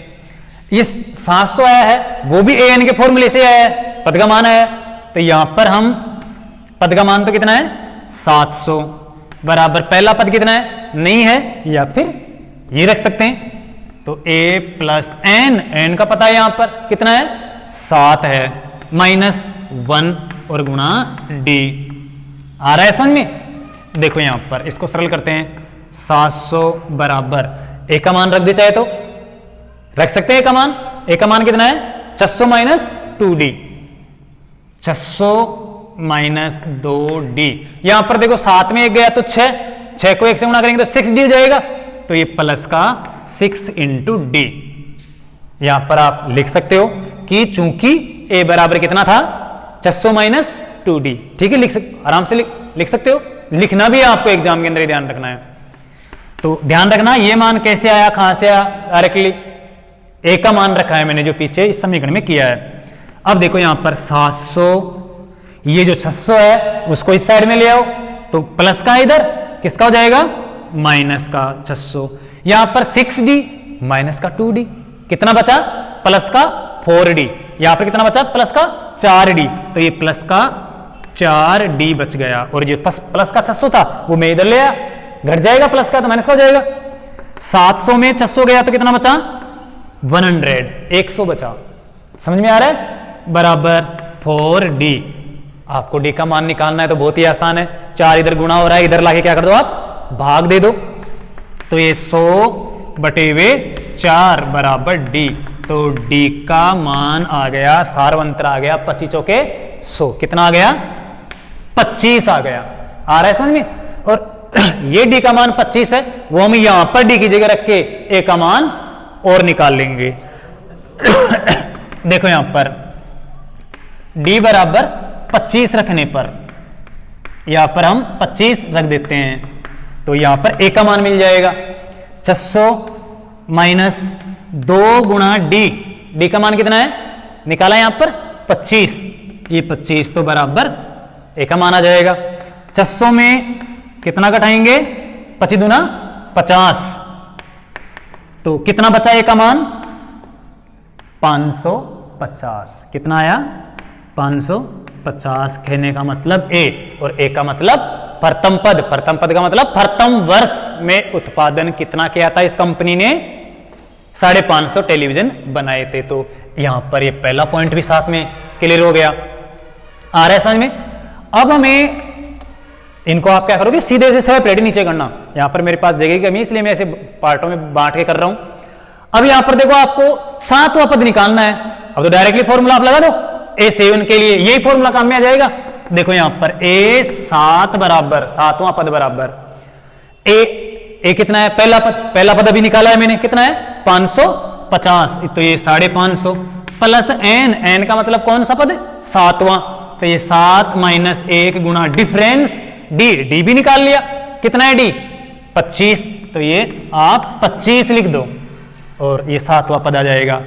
ये 700 आया है वो भी एन के फॉर्मूले से आया है, पद का मान आया, तो यहां पर हम पद का मान तो कितना है? 700 बराबर पहला पद कितना है? नहीं है, या फिर ये रख सकते हैं तो a प्लस एन, एन का पता है यहां पर कितना है? 7 है, -1 और गुणा डी। आ रहा है समझ में? देखो यहां पर इसको सरल करते हैं, 700 बराबर ए का मान रख दे चाहे तो रख सकते हैं, ए का मान, ए का मान कितना है? 600 माइनस 2d, 600 माइनस 2d। यहां पर देखो 7 में 1 गया तो 6 को 1 से गुणा करेंगे तो 6d हो जाएगा, तो ये प्लस का 6 इंटू डी। यहां पर आप लिख सकते हो कि चूंकि ए बराबर कितना था? 600 माइनस 2d। ठीक है, आराम से लिख सकते हो, लिखना भी है आपको एग्जाम के अंदर, ध्यान रखना है। तो ध्यान रखना ये मान कैसे आया, कहां से आया? डायरेक्टली ए का मान रखा है मैंने जो पीछे इस समीकरण में किया है। अब देखो यहां पर 700, ये जो 600 है उसको इस साइड में ले आओ तो प्लस का इधर किसका हो जाएगा? माइनस का 600। यहां पर 6d माइनस का 2d, कितना बचा? प्लस का 4d। यहां पर कितना बचा? प्लस का 4d, तो ये प्लस का 4d बच गया। और जो प्लस का 600 था वो मैं इधर ले आया, घट जाएगा प्लस का तो माइनस का हो जाएगा। 700 में 600 गया तो कितना बचा? 100 बचा। समझ में आ रहा है? बराबर 4d। आपको डी का मान निकालना है तो बहुत ही आसान है, 4 इधर गुणा हो रहा है, इधर लाके क्या कर दो आप? भाग दे दो, तो ये 100/4 बराबर डी। तो डी का मान आ गया, सार्वंतर आ गया 25 चौके 100। कितना आ गया? 25 आ गया। आ रहा है समझ में? और ये डी का मान 25 है, वो हम यहां पर डी की जगह रख के ए का मान और निकाल लेंगे। देखो यहां पर डी बराबर 25 रखने पर यहां पर हम 25 रख देते हैं, तो यहां पर ए का मान मिल जाएगा 600 माइनस 2 गुणा डी, डी का मान कितना है निकाला यहां पर 25, ये 25 तो बराबर ए का मान आ जाएगा। 600 में कितना घटाएंगे 25 दूना 50, तो कितना बचा ए का मान 550, कितना आया 550, कहने का मतलब ए, और ए का मतलब प्रथम पद, प्रथम पद का मतलब प्रथम वर्ष में उत्पादन कितना किया था इस कंपनी ने 550 टेलीविजन बनाए थे। तो यहां पर ये पहला पॉइंट भी साथ में क्लियर हो गया, आ रहा है समझ में। अब हमें इनको आप क्या करोगे सीधे से सब प्लेट नीचे करना, यहां पर मेरे पास जगह की कमी इसलिए मैं ऐसे पार्टों में बांट के कर रहा हूं। अब यहां पर देखो आपको 7वां पद निकालना है, अब तो डायरेक्टली फॉर्मूला आप लगा दो A7 के लिए, यही फॉर्मूला काम में आ जाएगा। देखो यहां पर A7 बराबर 7वां पद बराबर ए कितना है पहला पद अभी निकाला है मैंने, कितना है 550, तो ये 550 प्लस एन का मतलब कौन सा पद 7वां, तो ये 7 माइनस 1 गुणा डिफरेंस डी भी निकाल लिया, कितना है डी 25, तो ये आप 25 लिख दो और ये 7वां पद आ जाएगा।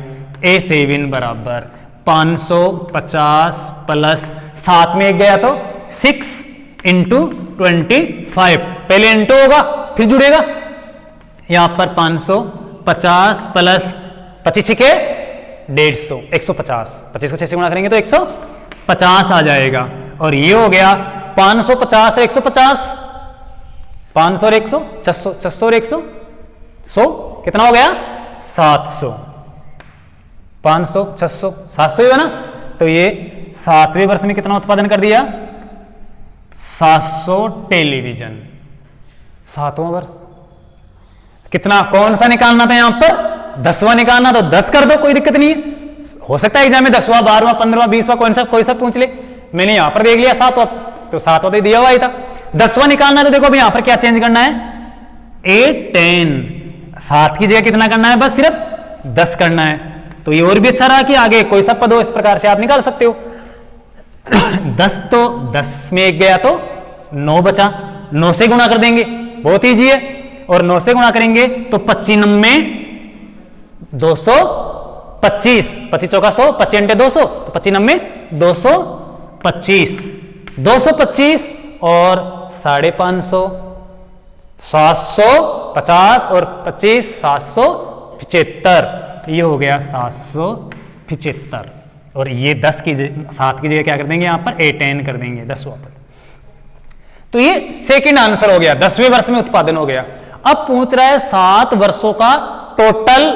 A7 बराबर 550 प्लस 7 में 1 गया तो 6 इंटू 25, पहले इंटू होगा फिर जुड़ेगा, यहां पर 550 प्लस 25 के 150, 150, 25 को 6 से गुणा करेंगे तो 150 आ जाएगा। और ये हो गया 550 और 150, 500 और 100, 600, 600 और 100, 100 कितना हो गया 700, 500 600 700 है ना, तो ये 7वें वर्ष में कितना उत्पादन कर दिया 700 टेलीविजन। 7वां वर्ष कितना कौन सा निकालना था यहां पर 10वां निकालना, तो 10 कर दो कोई दिक्कत नहीं है, हो सकता है एग्जाम में 10वां 12वां 15वां 20वां कोई सा पूछ ले, मैंने यहां पर देख लिया 7वां, तो 7वां तो दिया हुआ ही था। 10वां निकालना तो देखो अभी यहां पर क्या चेंज करना है A10, 7 की जगह कितना करना है बस सिर्फ 10 करना है, तो ये और भी अच्छा रहा कि आगे कोई सा पद हो इस प्रकार से आप निकाल सकते हो। 10 तो 10 में 1 गया तो 9 बचा, 9 से गुणा कर देंगे बहुत ईजी है, और 9 से गुणा करेंगे तो 25 में 225, 25 चौका 100, 25 × 200, तो 25 में 225, 225 और 550, 750 और 25 775, ये हो गया 775, और ये 10 की 7 की जगह क्या कर देंगे यहां पर A10 कर देंगे 10वां पद। तो ये सेकंड आंसर हो गया, 10वें वर्ष में उत्पादन हो गया। अब पूछ रहा है 7 वर्षों का टोटल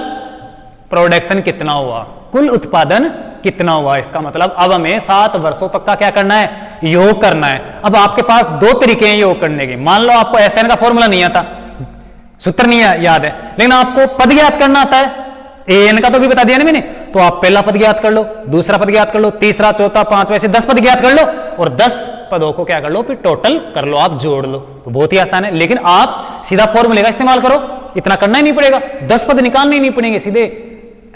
प्रोडक्शन कितना हुआ, कुल उत्पादन कितना हुआ, इसका मतलब अब हमें 7 वर्षों तक का क्या करना है योग करना है। अब आपके पास 2 तरीके हैं योग करने के, मान लो आपको SN का फॉर्मूला नहीं आता, सूत्र नहीं याद है, लेकिन आपको पद ज्ञात करना आता है, AN का तो भी बता दिया ना मैंने, तो आप पहला पद ज्ञात कर लो, दूसरा पद ज्ञात कर लो, तीसरा चौथा 5 वैसे 10 पद ज्ञात कर लो, और 10 पदों को क्या कर लो फिर टोटल कर लो, आप जोड़ लो, तो बहुत ही आसान है। लेकिन आप सीधा फॉर्मूले का इस्तेमाल करो, इतना करना ही नहीं पड़ेगा, 10 पद निकालने ही नहीं पड़ेंगे, सीधे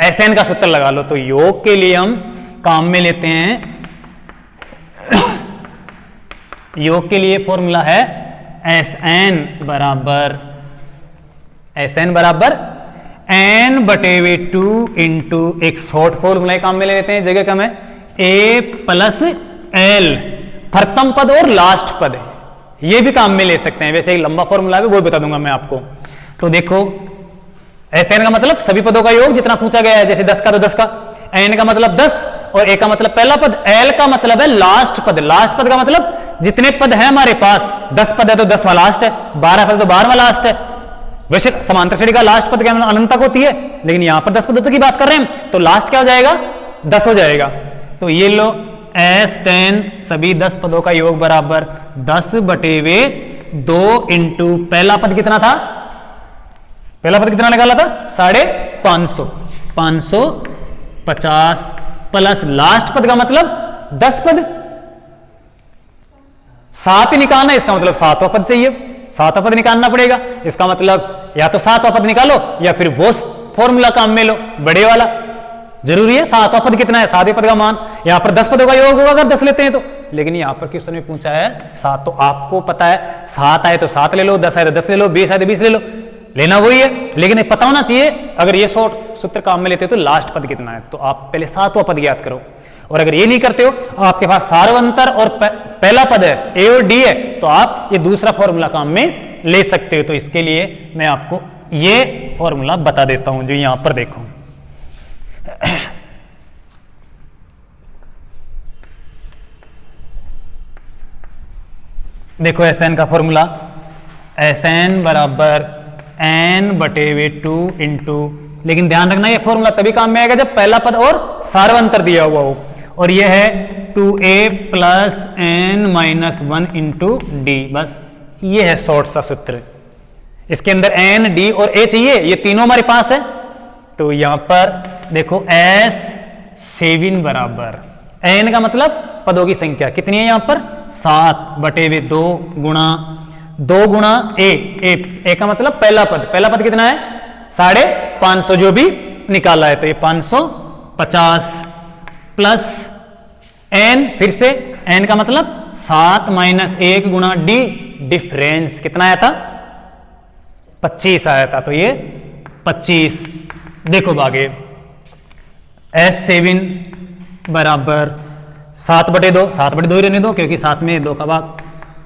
SN का सूत्र लगा लो। तो योग के लिए हम काम में लेते हैं, योग के लिए फॉर्मूला है SN बराबर n/2 इंटू एक शॉर्ट फॉर्मूला काम में ले लेते हैं, जगह कम है, A + L, प्रथम पद और लास्ट पद है, ये भी काम में ले सकते हैं, वैसे एक लंबा फॉर्मूला है वो बता दूंगा मैं आपको। तो देखो SN का मतलब सभी पदों का योग जितना पूछा गया है, जैसे 10 का तो 10 का, N का मतलब 10 और A का मतलब पहला पद, L का मतलब है लास्ट पद, लास्ट पद का मतलब जितने पद है हमारे पास, 10 पद है तो 10वां लास्ट है, 12 पद तो 12वां लास्ट है। वैसे समांतर श्रेणी का लास्ट पद क्या अनंत तक होती है, लेकिन यहां पर 10 पदों की बात कर रहे हैं, तो लास्ट क्या हो जाएगा 10 हो जाएगा। तो ये लो S10 सभी 10 पदों का योग बराबर 10/2 इंटू पहला पद कितना था, पहला पद कितना निकाला था 550, 550 प्लस लास्ट पद का मतलब 10 पद, 7 ही निकालना, इसका मतलब 7वां पद चाहिए, सातवां पद निकालना पड़ेगा। इसका मतलब या तो सातवां पद निकालो या फिर वो फॉर्मूला काम में लो, बड़े वाला। जरूरी है सातवां पद कितना है, सातवें पद का मान, यहां पर 10 पदों का योग होगा अगर 10 लेते हैं तो। लेकिन यहां पर क्वेश्चन में पूछा है 7, तो आपको पता है 7 आए तो 7 ले लो, 10 आए तो 10 ले लो, 20 आए तो 20 ले लो, लेना वही है। लेकिन पता होना चाहिए अगर ये शॉर्ट सूत्र काम में लेते हो तो लास्ट पद कितना है, तो आप पहले 7वां पद ज्ञात करो। और अगर ये नहीं करते हो, आपके पास सार्वंतर और पहला पद है, ए और डी है, तो आप ये दूसरा फॉर्मूला काम में ले सकते हो। तो इसके लिए मैं आपको ये फॉर्मूला बता देता हूं जो यहां पर देखो। देखो Sn का फॉर्मूला, Sn बराबर n/2 इंटू, लेकिन ध्यान रखना ये फॉर्मूला तभी काम में आएगा जब पहला पद और सार्वंतर दिया हुआ हो। और ये है 2a + n - 1 इंटू डी। बस ये है शॉर्ट सा सूत्र। इसके अंदर n, d और a चाहिए, ये तीनों हमारे पास है। तो यहां पर देखो S7 बराबर n का मतलब पदों की संख्या कितनी है, यहां पर 7/2 गुणा 2 गुणा a का मतलब पहला पद कितना है 550 जो भी निकाला है, तो ये 550 प्लस n, फिर से n का मतलब 7 - 1 गुणा d, डिफरेंस कितना आया था 25 आया था, तो ये 25। देखो आगे S7 बराबर 7/2 ही रहने दो क्योंकि 7 में 2 का भाग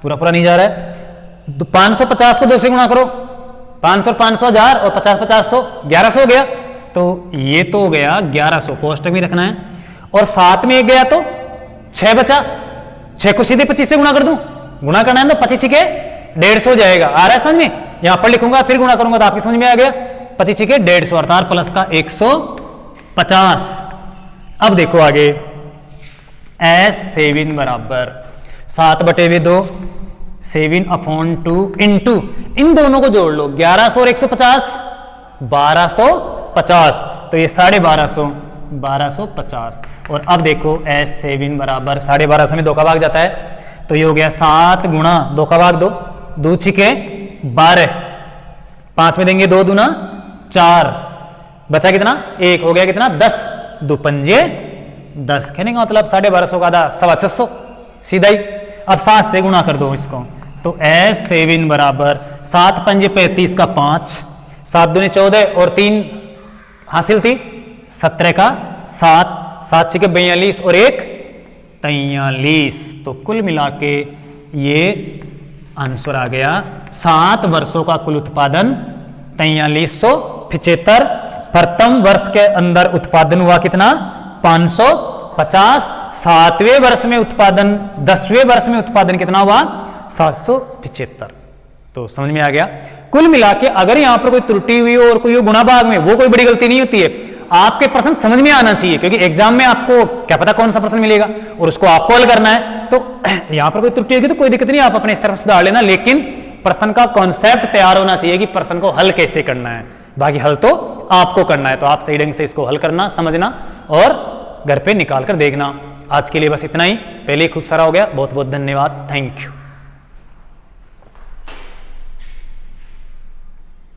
पूरा नहीं जा रहा है। 550 को 2 से गुणा करो, 500 और 500 1000 और 50 500 1100 हो गया, तो ये तो हो गया 1100, कोष्टक भी रखना है। और 7 में 1 गया तो 6 बचा, 6 को सीधे 25 से गुणा कर दूं, गुणा करना है तो 25 के 150 हो जाएगा। आ रहा है समझ में, यहां पर लिखूंगा फिर गुणा करूंगा तो आपकी समझ में आ गया। 25 के 150 अर्थात प्लस का 150। अब देखो आगे S7 बराबर 7/2 7/2 इंटू, इन दोनों को जोड़ लो, 1100 और 150 1250, तो ये 1250। और अब देखो S7 बराबर 1250 में 2 का भाग जाता है, तो ये हो गया 7 गुणा 2 का भाग 2, 2 छिके 12, 5 में देंगे 2 दूना 4, बचा कितना 1, हो गया कितना 10, 2 पंजे 10, कहने का मतलब 1250 का आधा 650, सीधा ही। अब 7 से गुणा कर दो इसको, तो S7 बराबर 7 पंजे 35 का 5, 7 दूनी 14 और 3 हासिल थी 17 का 7, 7 छिके 42 और 1 43, तो कुल मिला के ये आंसर आ गया 7 वर्षों का कुल उत्पादन 4375। प्रथम वर्ष के अंदर उत्पादन हुआ कितना 550, 7वें वर्ष में उत्पादन 10वें वर्ष में उत्पादन कितना हुआ 775। तो समझ में आ गया। कुल मिला के अगर यहां पर कोई त्रुटि हुई हो और कोई गुणा भाग में, वो कोई बड़ी गलती नहीं होती है, आपके प्रश्न समझ में आना चाहिए, क्योंकि एग्जाम में आपको क्या पता कौन सा प्रश्न मिलेगा और उसको आपको हल करना है। तो यहां पर कोई त्रुटि होगी तो कोई दिक्कत नहीं, आप अपने स्तर पर सुधार लेना, लेकिन प्रश्न का कॉन्सेप्ट तैयार होना चाहिए कि प्रश्न को हल कैसे करना है। बाकी हल तो आपको करना है, तो आप सही ढंग से इसको हल करना, समझना और घर पे निकाल कर देखना। आज के लिए बस इतना ही, पहले ही खूब सारा हो गया। बहुत बहुत धन्यवाद, थैंक यू।